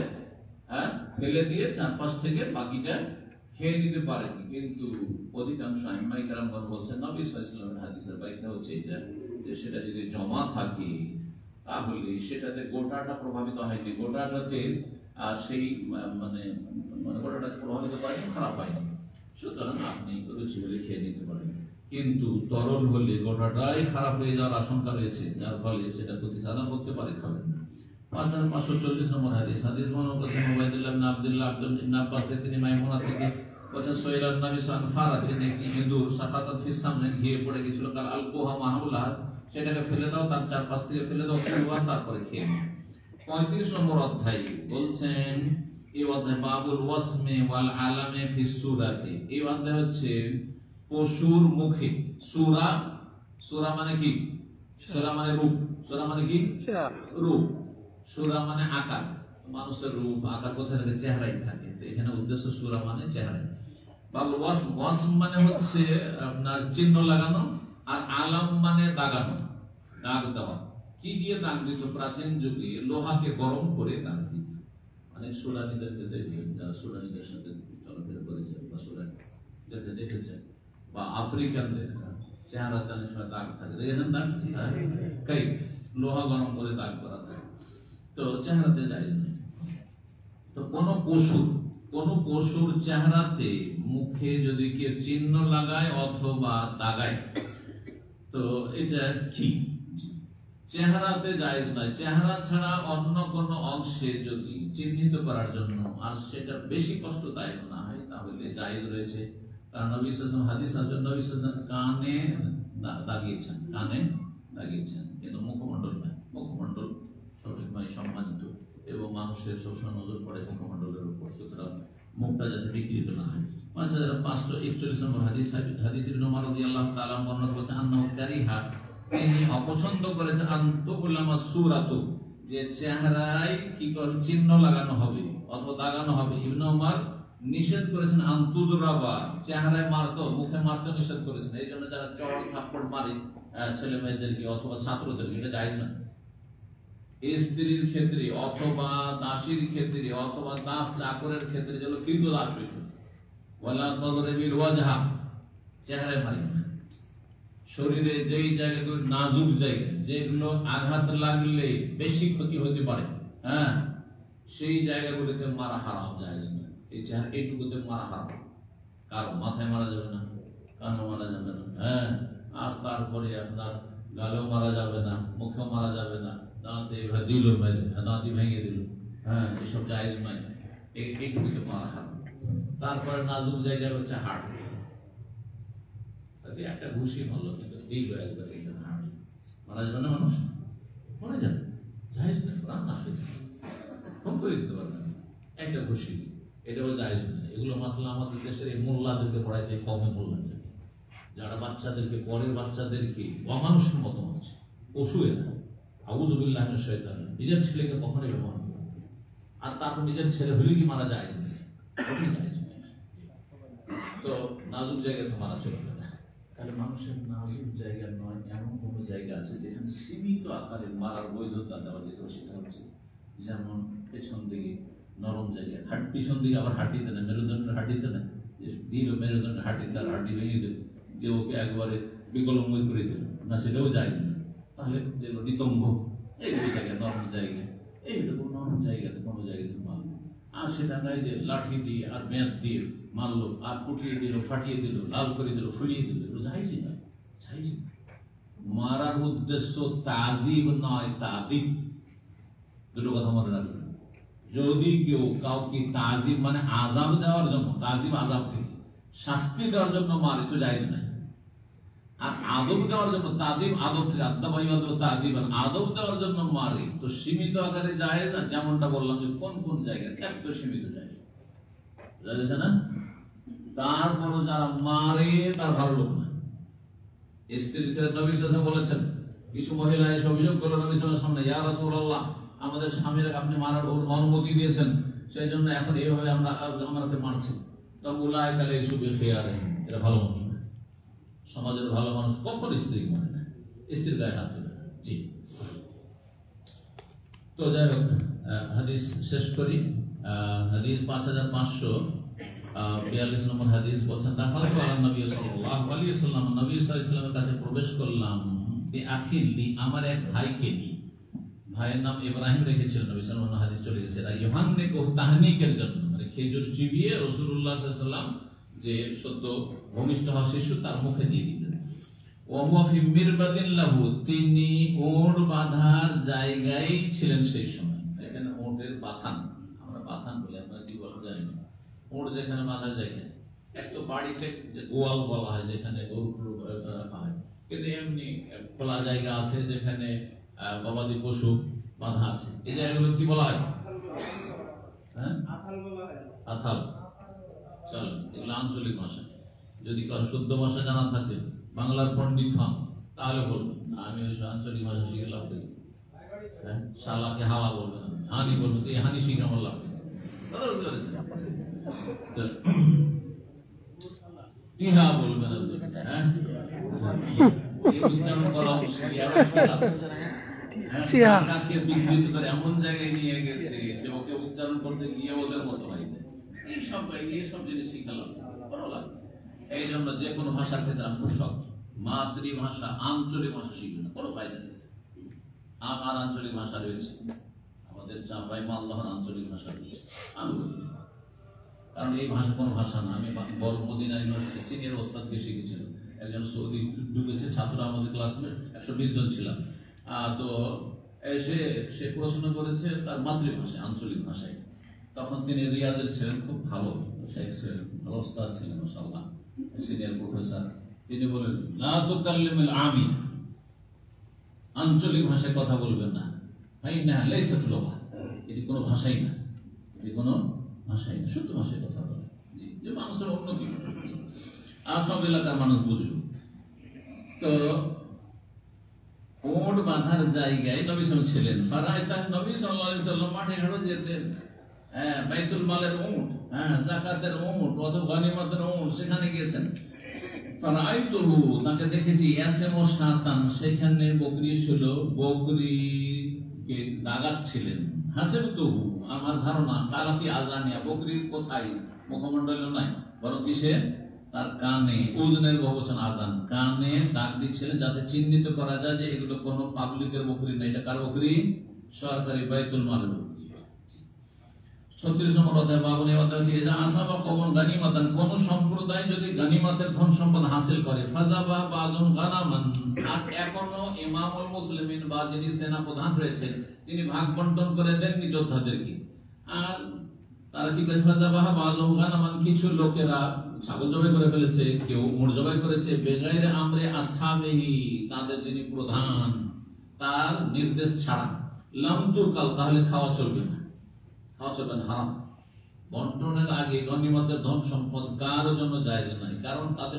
[SPEAKER 1] ফেলে দিয়ে চারপাশ থেকে বাকিটা খেয়ে নিতে পারে। কিন্তু অধিকাংশ আইম্মায়ে কেরামগণ বলছেন নবী সাল্লাল্লাহু আলাইহি ওয়াসাল্লামের হাদিসের ব্যাখ্যা হচ্ছে এটা, যে সেটা যদি জমা থাকে তাহলে সেটাতে গোটাটা প্রভাবিত হয়নি, গোটাটাতে সেই মানে গোটাটা প্রভাবিত করেনি, খারাপ হয়নি, সুতরাং আপনি রুচি হলে খেয়ে নিতে পারেন। কিন্তু তরল হলে গোটাটাই খারাপ হয়ে যাওয়ার আশঙ্কা রয়েছে, যার ফলে সেটা ক্ষতি সাধন করতে পারে, খাবেন না। 5540 নম্বর হাদিস। হাদিস বর্ণনা করেছেন উবাইদুল্লাহ ইবনে আব্দুল্লাহ, ইবনে আব্বাস থেকে, তিনি মাইমুনা থেকে, বলেন সাইয়্যিদুন নবী সাল্লাল্লাহু আলাইহি ওয়াসাল্লাম একটি ইঁদুর সাকাতাত ফিস সামনে, ঘিয়ে পড়ে গিয়েছিল, কাল আলকুহা মাহুলা, সেটাকে ফেলে দাও, তার চারপাশ থেকে ফেলে দাও, তারপরে খেয়ে নাও। 35 নম্বর অধ্যায় বলছেন, এই অধ্যায় বাবুল ওয়াসমে ওয়াল আলামে ফিস সূরাতি, এই অধ্যায় হচ্ছে পশুর মুখে, সূরা, সূরা মানে কি, সূরা মানে রূপ, সূরা মানে কি রূপ, সূরা মানে আকার, মানুষের রূপ আকার কোথায় থাকে, চেহারায় থাকে, তো এখানে উদ্দেশ্য সূরা মানে চেহারা। বাবুল ওয়াসম মানে হচ্ছে আপনার চিহ্ন লাগানো, আর আলাম মানে দাগানো, দাগ দেওয়া। কি দিয়ে দাগ দিত? প্রাচীন যুগে লোহাকে গরম করে দাগ দিত। মানে সুরানীদেরকে দেখবেন, যারা সুরানীদের সাথে চলাফেরা করেছে বা সুরানীদেরকে দেখেছেন, বা আফ্রিকানদের চেহারাতে অনেক সময় দাগ থাকে, দেখেছেন দাগ, কাই লোহা গরম করে দাগ করা থাকে, তো চেহারাতে জায়েজ নেই। তো কোন পশুর চেহারাতে মুখে যদি কেউ চিহ্ন লাগায় অথবা দাগায়, তো এটা কি চেহারাতে জায়েজ নয়। চেহারা ছাড়া অন্য কোন অংশে যদি চিহ্নিত করার জন্য আর সেটা বেশি কষ্টদায়ক না হয় তাহলে জায়েজ রয়েছে। কারণ নবী সাল্লাল্লাহু আলাইহি ওয়াসাল্লাম হাদিস আছে, নবী সাল্লাল্লাহু আলাইহি ওয়াসাল্লাম কানে দাগিয়েছেন, কিন্তু মুখমণ্ডল না। মুখমণ্ডল সবসময় সম্মানিত এবং মানুষের সবসময় নজর পড়ে মুখমণ্ডলের উপর, সুতরাং মুখটা যাতে বিকৃত না হয়। 5541 নম্বর হাদিস। হাদিস ইবনে ওমর রাদিয়াল্লাহু তাআলা বর্ণনা করেছেন, আন্নাহু কারিহা, তিনি অপছন্দ করেছেন, আনতুলামা সূরাতু, যে চেহারায় কি করে চিহ্ন লাগানো হবে অথবা দাগানো হবে। ইবনে ওমর নিষেধ করেছেন আনতুদরাবা, চেহারায় মারতো, মুখে মারতো নিষেধ করেছেন। এই জন্য যারা চড় থাপ্পড় মারে ছেলে মেয়েদেরকে অথবা ছাত্রদেরকে, এটা জায়েজ না। স্ত্রীর ক্ষেত্রে অথবা দাসীর ক্ষেত্রে অথবা দাস চাকরের ক্ষেত্রে, যেগুলো কিন্তু দাস হইত, ওয়ালা তাদরিবিল ওয়াজহা, চেহারায় মারি না। শরীরে যেই জায়গাগুলো নাজুক জায়গা, যেগুলো আঘাত লাগলে বেশি ক্ষতি হতে পারে, সেই জায়গাগুলোতে মারা হারাম, জায়েজ না। এই চেহারা এইটুকুতে মারা হারাম। কারো মাথায় মারা যাবে না, কানেও মারা যাবে না, আর তারপরে আপনার গালেও মারা যাবে না, মুখেও মারা যাবে না, দাঁতে দিল মেরে, দাঁতি ভেঙে দিল, এসব জায়েজ নয়। এইটুকুতে মারা হারাম। তারপরে নাজুক জায়গায় হচ্ছে হাড়, একটা ঘুষি মারলো, কিন্তু দিল একবার এটা হাঁটে, মারা যাবে না মানুষ? মরে যাবে, জায়েজ না, প্রাণ নাশ হয়ে যাবে, ফোন করে দিতে পারবেন একটা ঘুষি, এটাও জায়েজ না। এগুলো মাসলা আমাদের দেশের এই মোল্লাদেরকে পড়াইতে, কমে মোল্লাদেরকে, যারা বাচ্চাদেরকে, পরের বাচ্চাদেরকে অমানুষের মতো হচ্ছে, পশু এরা, আউযুবিল্লাহি মিনাশ শাইতানির, নিজের ছেলেকে কখনোই ব্যবহার করবে না। আর তারপর নিজের ছেলে হলে কি মারা যায় না? তো নাজুক জায়গায় তো মারা চলবে না। তাহলে মানুষের নাজুক জায়গা নয় এমন কোন জায়গা আছে যেখানে সীমিত আকারে মারার বৈধতা দেওয়া যেত, সেটা হচ্ছে যেমন পেছন দিকে নরম জায়গায়, পিছন দিকে আবার হাঁটিতে না, মেরুদণ্ডের হাঁটিতে না, দিল মেরুদণ্ডের হাঁটি, তার হাঁটি ভেঙে দিল, যে ওকে একবারে বিকলঙ্গ করে দিল না, সেটাও যায় না। তাহলে যেগুলো নিতম্ব, এইগুলো জায়গায় নরম জায়গা, এইরকম নরম জায়গাতে কোনো জায়গাতে মারলো। আর সেটা নয় যে লাঠি দিয়ে আর ব্যাঁত দিয়ে মারলো, আর ফুটিয়ে দিল, ফাটিয়ে দিল, লাল করে দিল, ফুলিয়ে দিল, এগুলো যাইছি না, যাইছি না। মারার উদ্দেশ্য তাজিব নয়, তাদিব, দুটো কথা মনে রাখবেন। যদি কেউ কাউকে তাজিব মানে আযাব দেওয়ার জন্য, তাজিব আযাব থেকে শাস্তি দেওয়ার জন্য মারে, তো যাইজ নাই। আর আদব দেওয়ার জন্য, তাদিব আদব থেকে, আদব দেওয়ার জন্য মারে, তো সীমিত আকারে জায়েজ। আর যেমনটা বললাম যে কোন কোন জায়গায় একটু সীমিত জায়েজ, বুঝা যাচ্ছে না? তারপরও যারা মারে তার ভালো লোক না। স্ত্রীকে নবী সাল্লাল্লাহু আলাইহি ওয়াসাল্লাম বলেছেন, কিছু মহিলা এসে অভিযোগ করলো নবী সাল্লাল্লাহু আলাইহি ওয়াসাল্লামের সামনে, ইয়া রাসূলুল্লাহ, আমাদের স্বামীরা আপনি মারার অনুমতি দিয়েছেন, সেই জন্য এখন এইভাবে আমাকে মারছে। তখন উলাইকা লাইসু বিখিয়ারিন, এরা ভালো মানুষ না, সমাজের ভালো মানুষ কখন স্ত্রী মানে না, স্ত্রীর গায়ে হাত তোলে না। জি, তো যাই হোক, হাদিস শেষ করি। হাদিস 5542 নম্বর হাদিস বলছেন, দাখালতু আলা নবী সাল্লাল্লাহু আলাইহি ওয়াসাল্লাম, নবী সাল্লাল্লাহু আলাইহি ওয়াসাল্লামের কাছে প্রবেশ করলাম, বিআখিলি, আমার এক ভাইকে নিয়ে। ভাইয়ের নাম ইব্রাহিম রেখেছিলেন নবী সাল্লাল্লাহু আলাইহি ওয়াসাল্লাম, হাদিস চলে গেছে। ইউহান্নিকু তাহনিকের জন্য, মানে খেজুর চিবিয়ে রাসূলুল্লাহ সাল্লাল্লাহু আলাইহি ওয়াসাল্লাম যে সদ্য ভূমিষ্ঠ হওয়া শিশু তার মুখে দিয়ে দিতেন। ওয়া ফি মিরবাদিন লাহু, তিনি ওট বাঁধার জায়গায় ছিলেন সেই সময়। এখানে ওটের বাথান, আমরা বাথান বলি, আপনারা কি বলা যায় না, ওট যেখানে বাঁধার জায়গা, একটু বাড়িতে যে গোয়াল বলা হয়, যেখানে গরু রাখা হয়, কিন্তু এমনি খোলা জায়গা আছে যেখানে গবাদি পশু বাঁধা আছে, এই জায়গাগুলো কি বলা হয়? হ্যাঁ, আথাল। চল, এগুলো আঞ্চলিক ভাষা। যদি কারো শুদ্ধ ভাষা জানা থাকে, বাংলার পণ্ডিত হন, তাহলে বলবেন, আমি ওই আঞ্চলিক ভাষা শিখে লাভ করি। শালাকে হাওয়া বলবেন, হানি বলবেন, তো এই হানি শিখে আমার লাভ নেই। টিহা বলবেন, হ্যাঁ, উচ্চারণ করা বিকৃত করে এমন জায়গায় নিয়ে গেছে যে ওকে উচ্চারণ করতে গিয়ে ওদের মতো হয়। এইসব জিনিস শিখালাম ভালো লাগে। এই জন্য যে কোনো ভাষার ক্ষেত্রে আমি খুব শক্ত, মাতৃভাষা আঞ্চলিক ভাষা শিখবে না, কোনো ফায়দা নেই। আমার আঞ্চলিক ভাষা রয়েছে, আমাদের চাঁপাই মালদহের আঞ্চলিক ভাষা রয়েছে, আমি বলি, কারণ এই ভাষা কোনো ভাষা না। আমি বড় মদিনা ইউনিভার্সিটি সিনিয়র ওস্তাদকে শিখেছিলাম, একজন সৌদি ঢুকেছে, ছাত্র আমাদের ক্লাসমেট 120 জন ছিলাম। তো সে প্রশ্ন করেছে তার মাতৃভাষায়, আঞ্চলিক ভাষায়। তখন তিনি রিয়াদের ছিলেন, খুব ভালো শেখ ছিলেন, ভালো ওস্তাদ ছিলেন, মাশাআল্লাহ, সিনিয়র প্রফেসর। তিনি বলেন, লা তুকাল্লিমুল আমি, আঞ্চলিক ভাষায় কথা বলবেন না, ফাইন্নাহা লাইসাত লুগা, এটি কোনো ভাষাই না, এটি কোনো ভাষাই না, শুদ্ধ ভাষায় কথা বলে, যে মানুষের উন্নতি আর সব এলাকার মানুষ বুঝবে। তো ওট বাঁধার জায়গায় নবী সাল্লাল্লাহু আলাইহি ওয়াসাল্লাম ছিলেন। ফারাইতা, নবী সাল্লাল্লাহু আলাইহি ওয়াসাল্লাম মাঠে ঘাটে যেতেন, বাইতুল মালের উট, যাকাতের উট, অথবা গনিমতের উট, সেখানে গিয়েছেন। ফারাইতুহু, তাকে দেখেছি, ইয়াসমু শাতান, সেখানে বকরি ছিল, বকরিকে দাগাচ্ছিলেন। হাসিবতুহু, আমার ধারণা, কালাফি আযানিয়া, বকরির কোথায়, মুখমণ্ডলে নয়, বরং কিসে, তার কানে, উযনের বহুবচন আযান, কানে দাগ দিচ্ছিলেন, যাতে চিহ্নিত করা যায় যে এগুলো কোনো পাবলিকের বকরি না, এটা কার বকরি? সরকারি বাইতুল মালের বকরি। 36 নম্বর অধ্যায়, বাবুনি অধ্যায় হচ্ছে, যে আসাবা কওমুন গানিমাতান, কোন সম্প্রদায় যদি গানিমাতের ধন সম্পদ হাসিল করে, ফাযাবা বাযুন গানামান, আর এখনো ইমামুল মুসলিমিন বা যিনি সেনা প্রধান রয়েছেন তিনি ভাগ বণ্টন করে দেননি যোদ্ধাদেরকে। আর তারা কি করে, ফাযাবা বাযুন গানামান, কিছু লোকেরা ছাগল জবাই করে ফেলেছে, কেউ উট জবাই করেছে, বেগাইরে আমরে আসহাবিহি, তাদের যিনি প্রধান তার নির্দেশ ছাড়া, লাম তুকাল, তাহলে খাওয়া চলবে না, খাওয়া চলবে না, হারাম। বন্টনের আগে গনিমতের ধন সম্পদ কারোর জন্য জায়েজ নাই, কারণ তাতে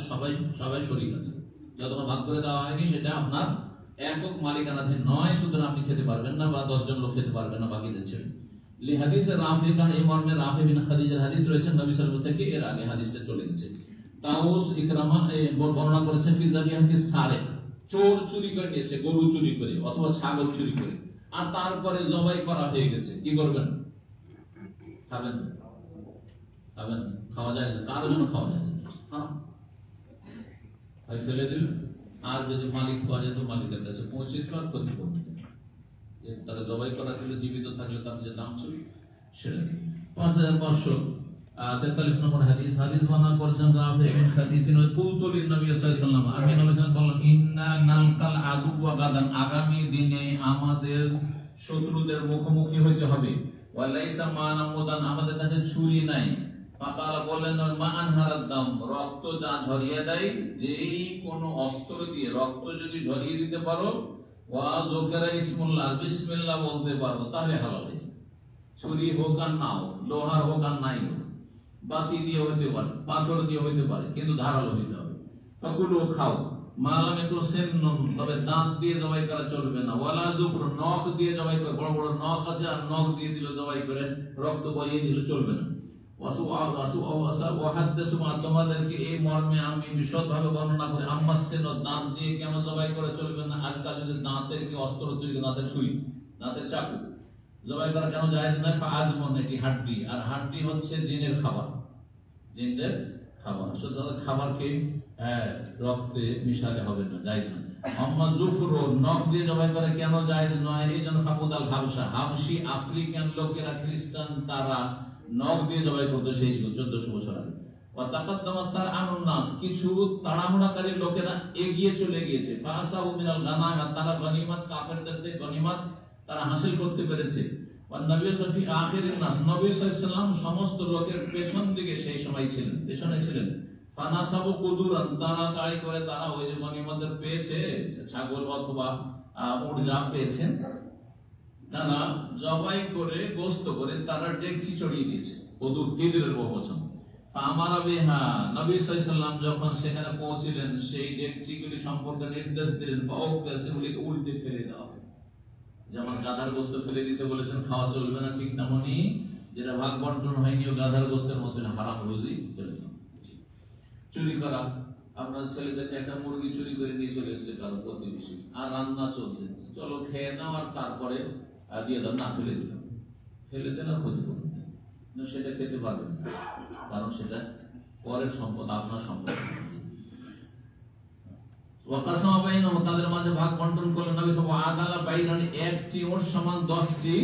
[SPEAKER 1] সবাই শরীক আছে। যতক্ষণ ভাগ করে দেওয়া হয়নি সেটা আপনার একক মালিকানাধীন নয়, সুতরাং আপনি খেতে পারবেন না, বা 10 জন লোক খেতে পারবেন না, বাকিদের ছেড়ে। লি হাদিসে রাফি, কারণ এই মর্মে রাফি বিন খাদিজার হাদিস রয়েছে নবী সাল্লাল্লাহু আলাইহি ওয়াসাল্লাম থেকে, এর আগে হাদিসটা চলে গেছে। তাউস ইকরামা বর্ণনা করেছেন ফি যাবিহাতি সারেক, চোর চুরি করে নিয়েছে, গরু চুরি করে অথবা ছাগল চুরি করে, আর তারপরে জবাই করা হয়ে গেছে, কি করবেন? খাবেন? খাবেন? খাওয়া যায় না, কারোর জন্য খাওয়া যায় না, ফেলে দিল। আর যদি মালিক পাওয়া যেত, মালিকের কাছে পৌঁছে দিল, আর ক্ষতি করবে। তারা জবাই করা ছিল, জীবিত থাকলে তার যে দাম ছিল সেটা। 5543 নম্বর হাদিস, হাদিস বর্ণনা করেছেন রাফি বিন খাদিজ, তিনি কুলতু লিন নবী সাল্লাল্লাহু আলাইহি ওয়াসাল্লাম, আমি নবী সাল্লাল্লাহু আলাইহি ওয়াসাল্লাম বললাম, ইন্না নালকাল আদু ওয়া গাদান, আগামী দিনে আমাদের শত্রুদের মুখোমুখি হইতে হবে। ওয়া লাইসা মা'না মুদান, আমাদের কাছে ছুরি নাই। ফাকালা, বললেন, মা আনহারাদ দাম, রক্ত যা ঝরিয়ে দেয়, যেই কোনো অস্ত্র দিয়ে রক্ত যদি ঝরিয়ে দিতে পারো, ওয়া যুকরা ইসমুল্লাহ, বিসমিল্লাহ বলতে পারো, তাহলে হালাল। ছুরি হোক আর না হোক, লোহার হোক আর নাই হোক, বাতি দিয়ে হইতে পারে, পাথর দিয়ে হইতে পারে, কিন্তু ধারালো হইতে হবে। ফাকুলু, খাও। মালাম একটু সিন্নুন, তবে দাঁত দিয়ে জবাই করা চলবে না। ওয়ালা যুফর, নখ দিয়ে জবাই করে, বড় বড় নখ আছে, আর নখ দিয়ে দিল জবাই করে, রক্ত বইয়ে দিল, চলবে না। তোমাদেরকে এই মর্মে আমি বিশদভাবে বর্ণনা করে, আম্মাসেন, দাঁত দিয়ে কেন জবাই করে চলবে না। আজকাল যদি দাঁতের কি অস্ত্র তৈরি, দাঁতের ছুরি, দাঁতের চাকু জবাই করা কেন জায়েজ নয়? ফাআজমুন, এটি হাড্ডি, আর হাড্ডি হচ্ছে জিনের খাবার, জিনের খাবার, সুতরাং খাবারকে রক্তে মিশালে হবে না, জায়েজ নয়। আম্মা যুফরু, নখ দিয়ে জবাই করে কেন জায়েজ নয়? এই জন্য ফাকুদাল হাবশা, হাবশি আফ্রিকান লোকেরা, খ্রিস্টান, তারা নখ দিয়ে জবাই করতো সেই যুগে, 1400 বছর আগে। ওয়া তাকাদ্দামা সারআনুন নাস, কিছু তাড়াহুড়াকারী লোকেরা এগিয়ে চলে গিয়েছে। ফাসাউ মিনাল গানাইমাত, তারা গনিমত, কাফেরদের থেকে গনিমত তারা হাসিল করতে পেরেছে। ওয়া নবী সাফি আখিরিন নাস, নবী সাল্লাল্লাহু আলাইহি ওয়াসাল্লাম সমস্ত লোকের পেছন দিকে সেই সময় ছিলেন, পেছনে ছিলেন। ফানাসাবু কুদুরান, তারা তাড়াই করে, তারা ওই যে গনিমতের পেয়েছে, ছাগল অথবা উট যা পেয়েছেন, তারা জবাই করে, গোশত করে, তারা ডেকচি চড়িয়ে দিয়েছে। কুদুর কিদরের বহুবচন। ফামারা বিহা, নবী সাল্লাল্লাহু আলাইহি ওয়াসাল্লাম যখন সেখানে পৌঁছিলেন, সেই ডেকচিগুলি সম্পর্কে নির্দেশ দিলেন, ফাউকা, সেগুলিকে উল্টে ফেলে দেওয়া হবে। যেমন গাধার গোশত ফেলে দিতে বলেছেন, খাওয়া চলবে না, ঠিক তেমনি যেটা ভাগ বন্টন হয়নি ও গাধার গোশতের মধ্যে হারাম রুজি ফেলে দেওয়া। চুরি করা, আপনার ছেলের কাছে একটা মুরগি চুরি করে নিয়ে চলে এসেছে কারো প্রতিবেশী, আর রান্না চলছে, চলো খেয়ে নাও, আর তারপরে দিয়ে দাও, না ফেলে দিলাম, ফেলে দেন আর ক্ষতি করুন, সেটা খেতে পারবেন না, কারণ সেটা পরের সম্পদ, আপনার সম্পদ। ওয়াকাসমা বাইনাহুম, তাদের মাঝে ভাগ বন্টন করলেন নবী সাল্লাল্লাহু আলাইহি ওয়াসাল্লাম। আদালা বাইরানি, একটি ওট সমান 10টি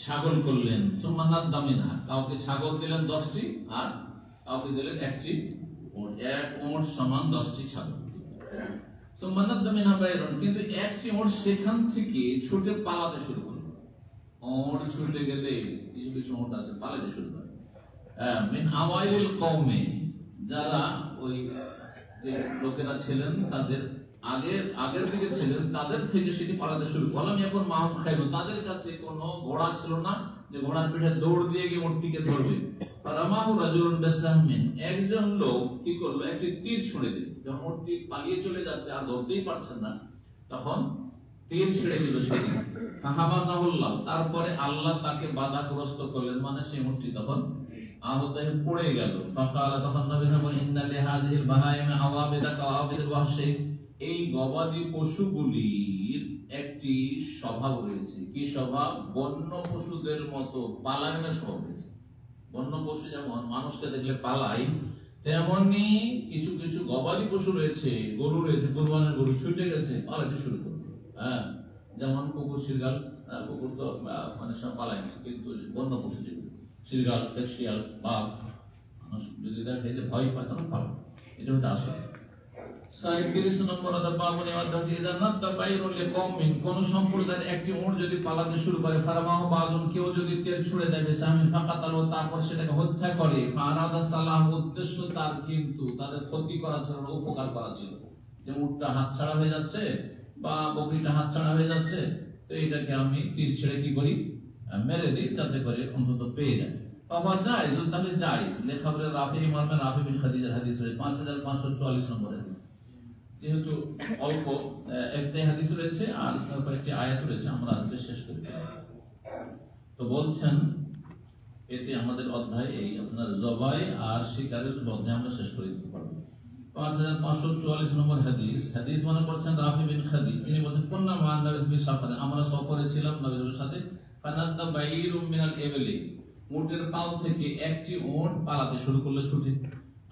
[SPEAKER 1] ছাগল করলেন। সুমান্নাত দামিনহা, কাউকে ছাগল দিলেন 10টি, আর কাউকে দিলেন একটি ওট, এক ওট সমান 10টি ছাগল। সুমান্নাত দামিনহা বাইরান, কিন্তু একটি ওট সেখান থেকে ছুটে পালাতে শুরু করলো। ওট ছুটে গেলে কিছু কিছু ওট আছে পালাতে শুরু করে। মিন আওয়াইলিল কওমে, যারা ওই যে লোকেরা ছিলেন তাদের আগের দিকে ছিলেন, তাদের থেকে সেটি পালাতে শুরু করলাম। এখন মাহুম খাইল, তাদের কাছে কোনো ঘোড়া ছিল না যে ঘোড়ার পিঠে দৌড় দিয়ে গিয়ে ওটটিকে ধরবে। ফারামাহু রাজুলুন বিসাহমিন, একজন লোক কি করলো, একটি তীর ছুঁড়ে দিল। যখন ওটটি পালিয়ে চলে যাচ্ছে, আর ধরতেই পারছেন না, তখন তীর ছেড়ে দিল সেদিকে। ফাহাবাসাহুল্লাহ, তারপরে আল্লাহ তাকে বাধাগ্রস্ত করলেন, মানে সেই ওটটি তখন আহত হয়ে পড়ে গেল। ফাকালা, তখন নবী বলেন, ইন্না লিহাযিহিল বাহাইমা আওয়াবিদা কাওয়াবিদিল ওয়াহশি, এই গবাদি পশুগুলির একটি স্বভাব রয়েছে। কি স্বভাব? বন্য পশুদের মতো পালায়নের স্বভাব রয়েছে। বন্য পশু যেমন মানুষকে দেখলে পালায়, তেমনি কিছু কিছু গবাদি পশু রয়েছে, গরু রয়েছে, কুরবানের গরু ছুটে গেছে, পালাতে শুরু করবে। যেমন কুকুর, শিরগাল, কুকুর তো মানে সব পালায় না, কিন্তু বন্য পশু যেগুলো, শিরগাল, শিয়াল, বাঘ, মানুষ যদি দেখে যে ভয় পায় তখন পালায়, এটা হচ্ছে আসল। 37 নম্বর বাবুনে অধ্যায় ইজান্নাত বাইরুল লিকওমিন, কোন সম্প্রদায়ের একটি উট যদি পালাতে শুরু করে, ফারামাহু বাদুন, কেউ যদি তীর ছুড়ে দেয়, বিসামিন ফাকাতালু, তারপর সেটাকে হত্যা করে, ফারাদা সালাহ, উদ্দেশ্য তার কিন্তু তাদের ক্ষতি করা ছিল না, উপকার করা ছিল, যে উটটা হাতছাড়া হয়ে যাচ্ছে বা বকরিটা হাতছাড়া হয়ে যাচ্ছে, তো এটাকে আমি তীর ছেড়ে কি করি, মেরে দিই, যাতে করে অন্তত পেয়ে যায়। বাবা জায়েজ, তাহলে জায়েজ। লেখাবরে রাফি ইমামে রাফি বিন খাদিজার হাদিস রয়েছে 5544 নম্বর হাদিস। যেহেতু অল্প একটাই হাদিস রয়েছে আর তারপর একটি আয়াত রয়েছে, আমরা আজকে শেষ করি। তো বলছেন এতে আমাদের অধ্যায় এই আপনার জবাই আর শিকারের অধ্যায় আমরা শেষ করে দিতে পারবো। 5544 নম্বর হাদিস। হাদিস মনে করছেন রাফি বিন খাদিজ, তিনি বলেন কুন্না মা নবী সাফারে, আমরা সফরে ছিলাম নবীর সাথে, ফানাদা বাইরুম মিনাল ইবলি, উটের পাল থেকে একটি উট পালাতে শুরু করলো ছুটে।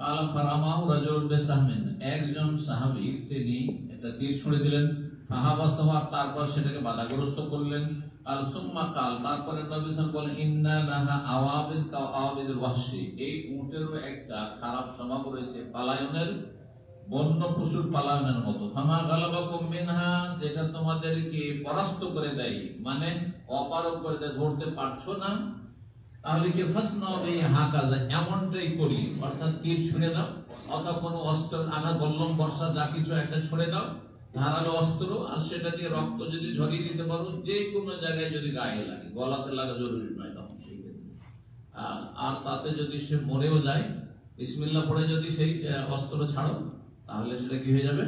[SPEAKER 1] আল ফারামাহু রাজুলুন বিসাহমিন, একজন সাহাবী তিনি একটা তীর ছুঁড়ে দিলেন, ফাহাবাসাহু, তারপর সেটাকে বাধাগ্রস্ত করলেন। আল সুম্মা কাল, তারপরে নবী সাল্লাল্লাহু আলাইহি ওয়াসাল্লাম বলেন ইন্না লাহা আওয়াবিদ কা আওয়াবিদুল ওয়াহশি, এই উটেরও একটা খারাপ স্বভাব রয়েছে, পালায়নের, বন্য পশুর পালায়নের মতো। ফামা গালাবাকুম মিনহা, যেটা তোমাদেরকে পরাস্ত করে দেয়, মানে অপারগ করে দেয়, ধরতে পারছো না, তাহলে কি ফাসনাবে হাকাজা, এমনটাই করি, অর্থাৎ তীর ছুঁড়ে দাও অথবা কোনো অস্ত্র, আঘাত, বল্লম, বর্ষা, যা কিছু একটা ছুঁড়ে দাও, ধারালো অস্ত্র, আর সেটা দিয়ে রক্ত যদি ঝরিয়ে দিতে পারো, যে কোনো জায়গায় যদি গায়ে লাগে, গলাতে লাগা জরুরি নয় তখন সেই ক্ষেত্রে, আর তাতে যদি সে মরেও যায়, বিসমিল্লাহ পড়ে যদি সেই অস্ত্র ছাড়ো, তাহলে সেটা কি হয়ে যাবে,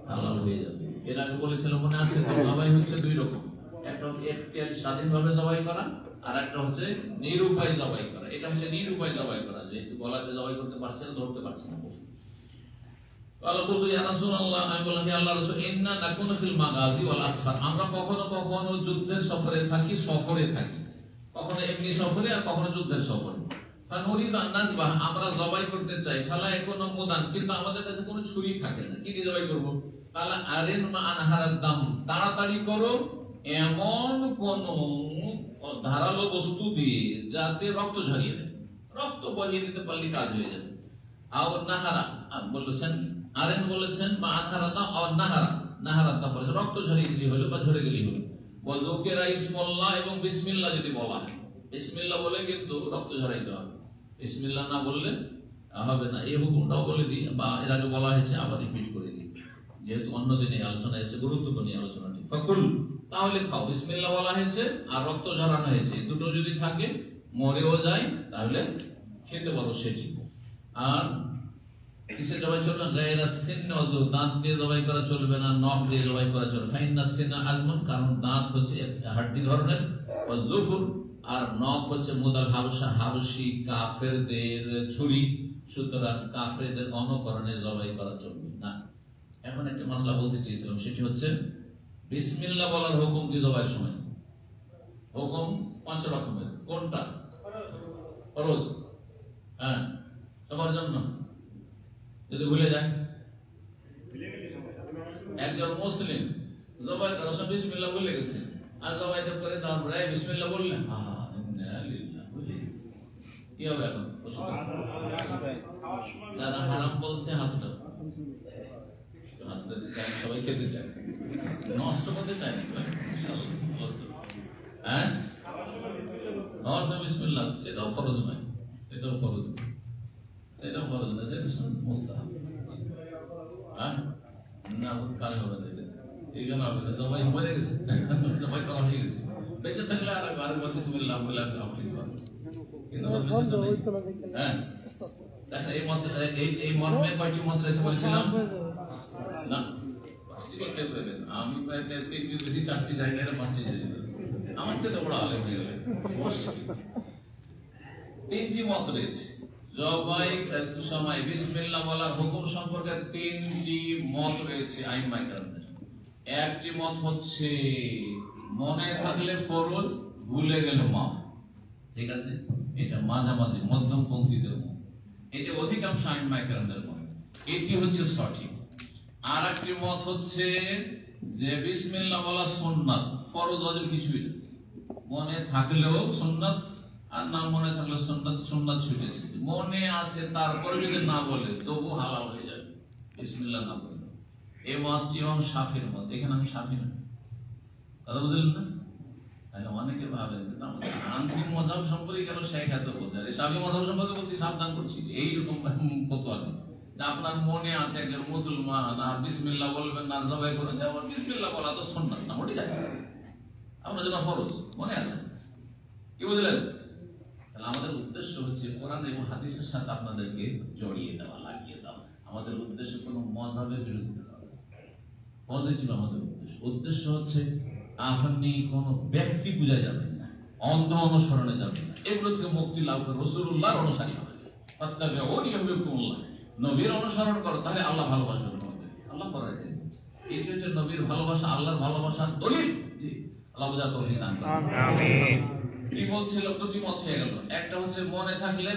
[SPEAKER 1] হালাল হয়ে যাবে। এর আগে বলেছিলাম মনে আছে, জবাই হচ্ছে দুই রকম, একটা হচ্ছে এখতিয়ারি স্বাধীনভাবে জবাই করা, আর একটা হচ্ছে নিরুপায় জবাই করা। এটা হচ্ছে নিরুপায় জবাই করা, যেহেতু গলাতে জবাই করতে পারছে না, ধরতে পারছে না পশু। আল্লাহ বলল ইয়া রাসূলুল্লাহ, আমি বললাম হে আল্লাহর রাসূল, ইন্না নাকুনু ফিল মাগাজি ওয়াল আসফার, আমরা কখনো কখনো যুদ্ধের সফরে থাকি, কখনো এমনি সফরে আর কখনো যুদ্ধের সফরে। ফানুরিদু আন নাযবাহ, আমরা জবাই করতে চাই, ফালা ইয়াকুনু মুদান, কিন্তু আমাদের কাছে কোনো ছুরি থাকে না, কি দিয়ে জবাই করব? কালা আরিন মা আনহারাদ দাম, তাড়াতাড়ি করো এমন কোন ধারালো বস্তু দিয়ে যাতে রক্ত ঝরিয়ে দেয়, রক্ত বহিয়ে দিতে পারলে কাজ হয়ে যাবে। আর নাহারা বলেছেন, আরেন বলেছেন বা আনহারাতা, আর নাহারাতা বলেছেন রক্ত ঝরিয়ে দিলে হলো বা ঝরে গেলেই হলো। ওয়াজুকিরা ইসমুল্লাহ, এবং বিসমিল্লাহ যদি বলা হয়, বিসমিল্লাহ বলে কিন্তু রক্ত ঝরাইতে হবে, বিসমিল্লাহ না বললে হবে না। এই হুকুমটাও বলে দিই, বা এর আগে বলা হয়েছে, আবার রিপিট করে দিই, যেহেতু অন্য দিনে আলোচনা এসে গুরুত্বপূর্ণ আলোচনাটি। ফাকুল, তাহলে খাও, বিসমিল্লাহ বলা হয়েছে আর রক্ত ঝরানো হয়েছে, দুটো যদি থাকে, মরেও যায়, তাহলে খেতে পারো সেটি। আর কিসে জবাই চলবে? গায়রা সিন্ন, দাঁত দিয়ে জবাই করা চলবে না, নখ দিয়ে জবাই করা চলবে। ফাইন্না সিন্না আজমুন, কারণ দাঁত হচ্ছে হাড্ডি ধরনের, ওয়াজুফুর, আর নখ হচ্ছে মুদাল হাবশি কাফেরদের ছুরি, সুতরাং কাফেরদের অনুকরণে জবাই করা চলবে না। এখন একটা মাসলা বলতে চেয়েছিলাম, সেটি হচ্ছে বিসমিল্লাহ বলার হুকুম কি জবাইয়ের সময়? হুকুম 5 রকমের, কোনটা? ফরজ, হ্যাঁ, সবার জন্য। যদি ভুলে যায়, একজন মুসলিম জবাই করার সময় বিসমিল্লাহ বলে গেছে, আর জবাই করে তারপরে বিসমিল্লাহ বললেন, কি হবে এখন? যারা হারাম বলছে হাতটা সবাই খেতে চায়, নষ্ট করতে চায় না, হ্যাঁ, বিসমিল্লাহ সেটাও ফরজ নয়, সেটাও ফরজ নয়, সেটাও ফরজ নয়, সেটা মুস্তাহাব। হ্যাঁ, না কাজ হবে না, এটা এই জন্য হবে না, সবাই মরে গেছে, সবাই করা হয়ে গেছে, বেঁচে থাকলে আর আরেকবার বিসমিল্লাহ বলে আপনি এই মর্মে কয়টি মত রয়েছে বলেছিলাম না? আমি বেশি 4টি জায়গায় 5টি জায়গায়, আমার চেয়ে বড় আলেম হয়ে গেলে। 3টি মত রয়েছে জবাই সময় বিসমিল্লাহ বলার হুকুম সম্পর্কে, 3টি মত রয়েছে আইম্মায়ে কেরামদের। একটি মত হচ্ছে মনে থাকলে ফরজ, ভুলে গেলে মাফ, ঠিক আছে, এটা মাঝামাঝি মধ্যম পন্থীদের মত, এটা অধিকাংশ আইম্মায়ে কেরামদের মত, এটি হচ্ছে সঠিক। আর একটি মত হচ্ছে যে বিসমিল্লাহ বলা সুন্নাত, ফরজ ওয়াজিব কিছুই না, মনে থাকলেও সুন্নাত, আর না মনে থাকলে সুন্নাত ছুটেছে, মনে আছে তারপরে যদি না বলে তবু হালাল হয়ে যাবে, বিসমিল্লাহ না বললে। এই মতটি ইমাম শাফির মত। এখানে আমি শাফি না, কথা বুঝলেন না? তাহলে অনেকে ভাবে যে হানাফি মাযহাব সম্পর্কে কেন শেখ এত বোঝার, এই শাফি মাযহাব সম্পর্কে বলছি, সাবধান করছি এইরকম ফতোয়া নেই। আপনার মনে আছে একজন মুসলমান আর বিসমিল্লাহ বলবেন না, জবাই করে যাবেন, বিসমিল্লাহ বলা তো সুন্নাত না, ওটি যায় আপনার জন্য ফরজ, মনে আছে? কি বুঝলেন? তাহলে আমাদের উদ্দেশ্য হচ্ছে কোরআন এবং হাদিসের সাথে আপনাদেরকে জড়িয়ে দেওয়া, লাগিয়ে দেওয়া। আমাদের উদ্দেশ্য কোনো মাযহাবের বিরুদ্ধে নয়, পজিটিভ আমাদের উদ্দেশ্য হচ্ছে আপনি কোন ব্যক্তি পূজা যাবেন না, অন্ধ অনুসরণে যাবেন না, এগুলো থেকে মুক্তি লাভ করে রাসূলুল্লাহর অনুসারী হবে। নবীর অনুসরণ করো, তাহলে আল্লাহ ভালোবাসবেন তোমাদের। আল্লাহ করে এই হচ্ছে নবীর ভালোবাসা, আল্লাহর ভালোবাসার দলিল। জি, আল্লাহ বুঝা তৌফিক দান করুন। আমিন। কি বলছিল? দুটি মত হয়ে গেল, একটা হচ্ছে মনে থাকলে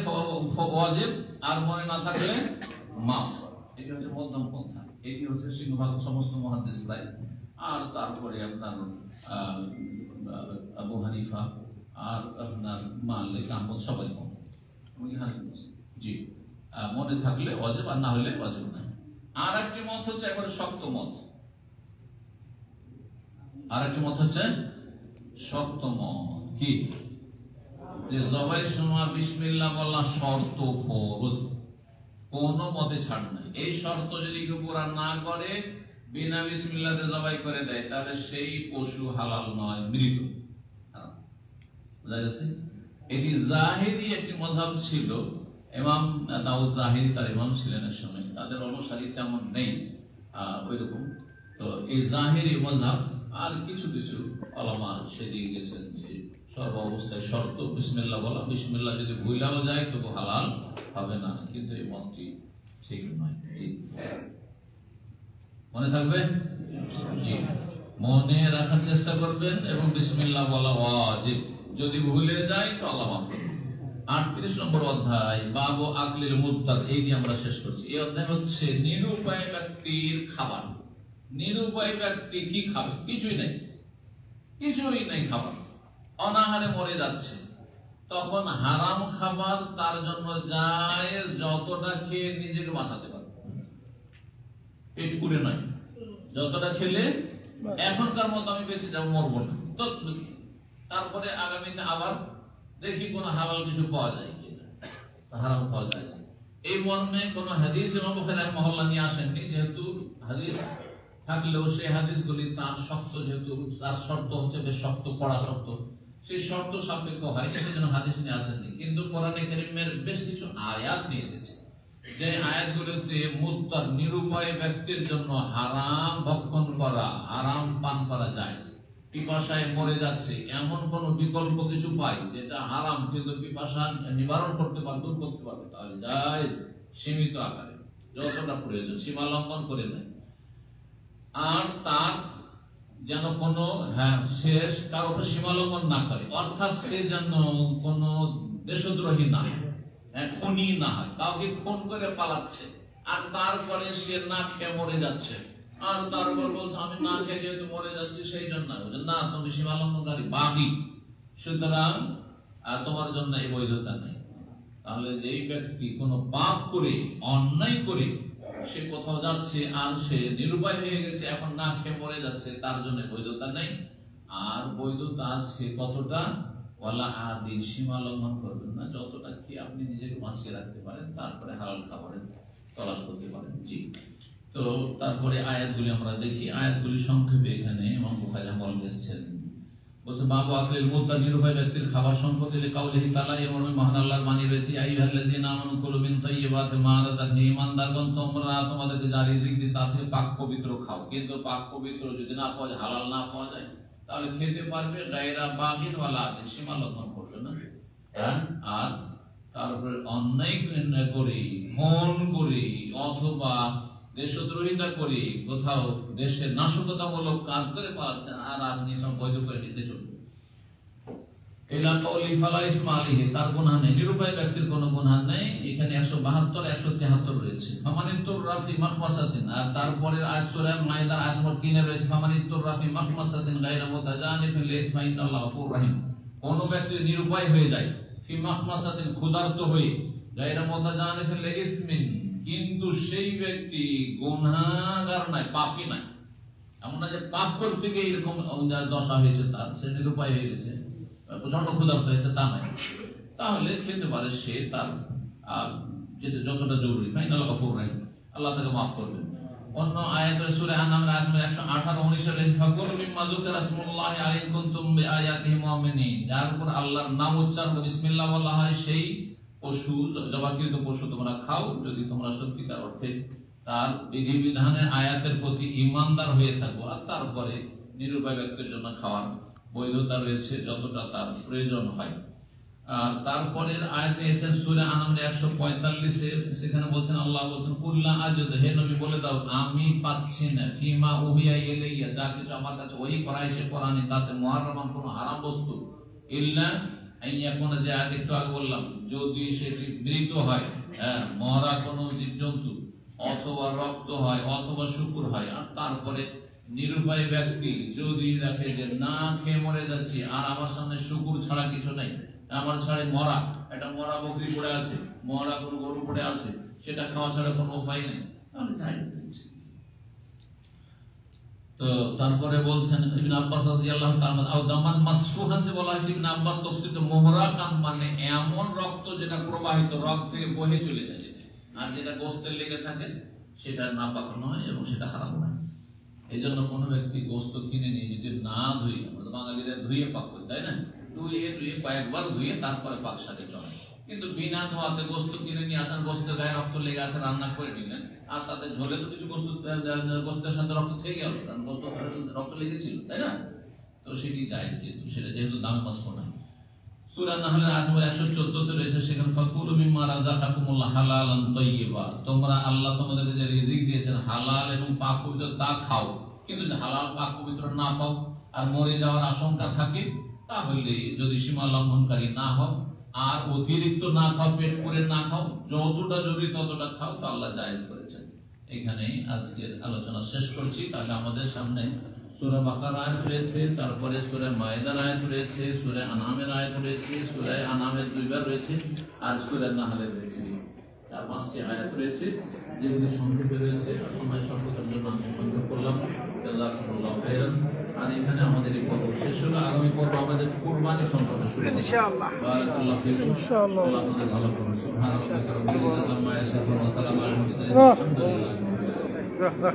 [SPEAKER 1] ওয়াজিব আর মনে না থাকলে মাফ। এটা হচ্ছে মধ্যম পন্থা, এটি হচ্ছে সিংহভাগ সমস্ত মুহাদ্দিসরা। আর তারপরে আপনার আবু হানিফা আর আপনার মালিক, আহমদ সবাই মত। জি, মনে থাকলে ওয়াজিব আর না হলে ওয়াজিব না। আর একটি মত হচ্ছে একবারে শক্ত মত, আর একটি মত হচ্ছে শক্ত মত। কি? যে জবাইয়ের সময় বিসমিল্লাহ বলা শর্ত ফরজ, কোন মতে ছাড় নাই। এই শর্ত যদি কেউ পূরণ না করে, বিনা বিসমিল্লাহতে জবাই করে দেয়, তাহলে সেই পশু হালাল নয়, মৃত। বুঝা গেছে? এটি জাহিরি একটি মাযহাব ছিল। ইমাম দাউদ জাহিরি তার ইমাম ছিলেন এক সময়, তাদের অনুসারী তেমন নেই ওইরকম। তো এই জাহিরি মাযহাব আর কিছু কিছু উলামা সেদিকে গেছেন যে সর্ব অবস্থায় শর্ত বিসমিল্লাহ বলা, বিসমিল্লাহ যদি ভুলাও যায় তবু হালাল হবে না, কিন্তু এই মতটি ঠিক নয়। জি, মনে থাকবে? জি, মনে রাখার চেষ্টা করবেন এবং বিসমিল্লাহ বলা ওয়াজিব। যদি ভুলে যায় তো আল্লাহ মাফ করবেন। 38 নম্বর অধ্যায় বাবু আকলিল মুত্তার, এই দিয়ে আমরা শেষ করছি। এই অধ্যায় হচ্ছে নিরুপায় ব্যক্তির খাবার। নিরুপায় ব্যক্তি কি খাবে? কিছুই নাই, কিছুই নাই খাবার, অনাহারে মরে যাচ্ছে, তখন হারাম খাবার তার জন্য জায়েজ, যতটা খেয়ে নিজেকে বাঁচাতে পারে, পেট পুরে নয়, যতটা খেলে এখনকার মতো আমি বেঁচে যাবো, মরবো না, তো তারপরে আগামীতে আবার দেখি কোন হালাল কিছু পাওয়া যায় কিনা, হারাম পাওয়া যায়। এই মর্মে কোন হাদিস ইমাম বুখারী রাহিমাহুল্লাহ নিয়ে আসেননি, যেহেতু হাদিস থাকলেও সেই হাদিসগুলি তার শক্ত, যেহেতু তার শর্ত হচ্ছে বেশ শক্ত, কড়া শর্ত, সেই শর্ত সাপেক্ষ হয়, সেজন্য হাদিস নিয়ে আসেননি। কিন্তু কোরআনে কারীমের বেশ কিছু আয়াত নিয়ে এসেছে, যে আয়াতগুলোতে মুত্তার নিরুপায় ব্যক্তির জন্য হারাম ভক্ষণ করা, হারাম পান করা জায়েজ। পিপাসায় মরে যাচ্ছে, এমন কোন বিকল্প কিছু পাই যেটা হারাম কিন্তু পিপাসা নিবারণ করতে পারে, দূর করতে পারবে, তাহলে জায়েজ, সীমিত আকারে, যতটা প্রয়োজন, সীমা লঙ্ঘন করে নেয়। আর তার যেন কোনো শেষ কারো সীমা লঙ্ঘন না করে, অর্থাৎ সে যেন কোনো দেশদ্রোহী না হয়, খুনি না হয়, কাউকে খুন করে পালাচ্ছে আর তারপরে সে না খেয়ে মরে যাচ্ছে, আর তারপর বলছে আমি না খেয়ে যেহেতু মরে যাচ্ছি সেই জন্য না, তুমি সীমা লঙ্ঘনকারী, বাদী, সুতরাং তোমার জন্য এই বৈধতা নেই। তাহলে যেই ব্যক্তি কোনো পাপ করে, অন্যায় করে সে কোথাও যাচ্ছে আর সে নিরুপায় হয়ে গেছে, এখন না খেয়ে মরে যাচ্ছে, তার জন্য বৈধতা নেই। আর বৈধতা আছে কতটা? ওয়ালা আদি, সীমা লঙ্ঘন করবেন না, যতটা খেয়ে আপনি নিজেকে বাঁচিয়ে রাখতে পারেন, তারপরে হালাল খাবারের তলাশ করতে পারেন। জি, তো তারপরে আয়াতগুলি আমরা দেখি। আয়াতগুলি সংক্ষেপে এখানে ইমাম বুখারী রাহিমাহুল্লাহ এসেছেন। বলছে বাবু আকলিল মুত্তার, নিরুপায় ব্যক্তির খাবার সম্পর্কে কাউলিহি তাআলা, এর মর্মে মহান আল্লাহর বাণী রয়েছে, ইয়া আইয়ুহাল্লাযীনা আমানু কুলু মিন তাইয়্যিবাতি মা রাযাকনাকুম, ঈমানদারগণ তোমরা তোমাদেরকে যা রিজিক দিই তা থেকে পাক পবিত্র খাও। কিন্তু পাক পবিত্র যদি না পাওয়া যায়, হালাল না পাওয়া যায়, তাহলে খেতে পারবে গায়রা বাগিন ওয়ালা আদিন, সীমা লঙ্ঘন করবে না। আর তারপরে অন্যায় করে, খুন করে অথবা দেশদ্রোহিতা করে, কোথাও দেশের নাশকতামূলক কাজ করে পাচ্ছেন, আর আপনি সব বৈধ করে নিতে চলবে, তার গুনাহ নেই, নিরুপায় ব্যক্তির কোনো গুনাহ নেই। এখানে 172, 173 রয়েছে। ফামানিতুর রাফি মাখমাসাতিন, আর তারপরের আয়াত সূরা মাইদা আয়াত নম্বর 3 এ রয়েছে ফামানিতুর রাফি মাখমাসাতিন গায়রা মুতাজানিফিন লিইসমি ইন্নাল্লাহু গফুরুর রহিম। কোন ব্যক্তি নিরুপায় হয়ে যায়, ফি মাখমাসাতিন, ক্ষুধার্ত হয়ে, গায়রা মুতাজানিফিন লিইসমিন, কিন্তু সেই ব্যক্তি গুনাহগার নাই, পাপী নাই। এমন না যে পাপ করতে গিয়ে এরকম দশা হয়েছে, তার সে নিরুপায় হয়ে গেছে, প্রচন্ড ক্ষুধার্ত হয়েছে, তা নাই। তাহলে খেতে পারে সে, তার যতটা জরুরি। ফাইনাল গফুর রাহিম, আল্লাহ তাকে মাফ করবেন। অন্য আয়াতে সূরা আন-নামল আয়াত 118-19 এর ফাকুলু মিম্মা যুকিরা ইসমুল্লাহি আলাইহি কুনতুম বিআয়াতিহি মুমিনিন, যার উপর আল্লাহর নাম উচ্চারণ বিসমিল্লাহ বলা হয়, সেই পশু, জবাকৃত পশু তোমরা খাও যদি তোমরা সত্যিকার অর্থে তার বিধিবিধানের আয়াতের প্রতি ঈমানদার হয়ে থাকো। আর তারপরে নিরুপায় ব্যক্তির জন্য খাওয়ার বৈধতা রয়েছে যতটা তার প্রয়োজন হয়। আর তারপরের আয়াতে এসেছে সূরা আন-নামল 145-এ, সেখানে বলছেন, আল্লাহ বলছেন, কুল্লা আজিদু, হে নবী বলে দাও, আমি পাচ্ছি না, ফিমা উহিয়া ইলাইয়া, যা কিছু আমার কাছে ওহী করা হয়েছে কোরআনে, তাতে মুহাররামান কোন হারাম বস্তু, ইল্লা আইয়াকুনা, যে আয়াত একটু আগে বললাম, যদি সেটি মৃত হয়, মরা কোনো জীবজন্তু, অথবা রক্ত হয়, অথবা শুকুর হয়। আর তারপরে নিরুপায় ব্যক্তি যদি দেখে যে না খেয়ে মরে যাচ্ছি, আর আমার সামনে শুকুর ছাড়া কিছু নাই, আমার ছাড়া মরা একটা মরা বকরি পড়ে আছে, মরা কোনো গরু পড়ে আছে, সেটা খাওয়া ছাড়া কোনো উপায় নেই, তাহলে যাই করেছি। তো তারপরে বলছেন ইবনে আব্বাস রাদিয়াল্লাহু তাআলা, আও দামান মাসফুহান, যে বলা হয়েছে ইবনে আব্বাস তাফসীরে, মুহরাকান মানে এমন রক্ত যেটা প্রবাহিত, রক্ত থেকে বহে চলে যায়, আর যেটা গোশতের লেগে থাকে সেটা নাপাক নয় এবং সেটা হারাম নয়। এই জন্য কোনো ব্যক্তি গোশত কিনে নিয়ে যদি না ধুয়ে, আমরা বাঙালিরা ধুয়ে পাক করি, তাই না, ধুয়ে কয়েকবার ধুয়ে তারপরে পাক শাকে চলে। কিন্তু বিনা ধোয়াতে গোশত কিনে নিয়ে আসেন, গোশতের গায়ে রক্ত লেগে আছে, রান্না করে নিলেন, আর তাতে ঝোলে তো কিছু গোশতের সাথে রক্ত থেকে গেল, কারণ গোশত রক্ত লেগেছিল, তাই না, তো সেটি জায়েজ, কিন্তু সেটা যেহেতু দামে মাসফু না। সূরা নাহলের আয়াত 114-তে রয়েছে, সেখানে ফাকুলু মিম্মা রাযাকাকুমুল্লাহ হালালান তাইয়্যিবা, তোমরা আল্লাহ তোমাদেরকে যে রিজিক দিয়েছেন হালাল এবং পাক পবিত্র, তা খাও। কিন্তু যদি হালাল পাক পবিত্র না পাও আর মরে যাওয়ার আশঙ্কা থাকে, তাহলে যদি সীমা লঙ্ঘনকারী না হও, আর অতিরিক্ত না খাও, পেট করে না খাও, যতটা জরুরি ততটা খাও, তো আল্লাহ জায়েজ করেছেন। এখানেই আজকের আলোচনা শেষ করছি। তাহলে আমাদের সামনে সূরা বাকারা আয়াত রয়েছে, তারপরে সূরা মায়েদার আয়াত রয়েছে, সূরা আনামের আয়াত রয়েছে, সূরা আনামের 2বার রয়েছে, আর সূরা নাহলের রয়েছে, 4-5টি আয়াত রয়েছে, যেগুলি সংক্ষেপে রয়েছে। সময় স্বল্পতার জন্য আমি সংক্ষেপ করলাম। জাযাকুমুল্লাহু খাইরান। আর এখানে আমাদের এই পর্ব শেষ হলো। আগামী পর্ব আমাদের কুরবানি সম্পর্কে শুরু হবে ইনশাআল্লাহ। বারাকাল্লাহু ফীকুম। ইনশাআল্লাহ আল্লাহ আপনাদের ভালো করুন। সুবহানাল্লাহি ওয়া বিহামদিহি, আলহামদুলিল্লাহ।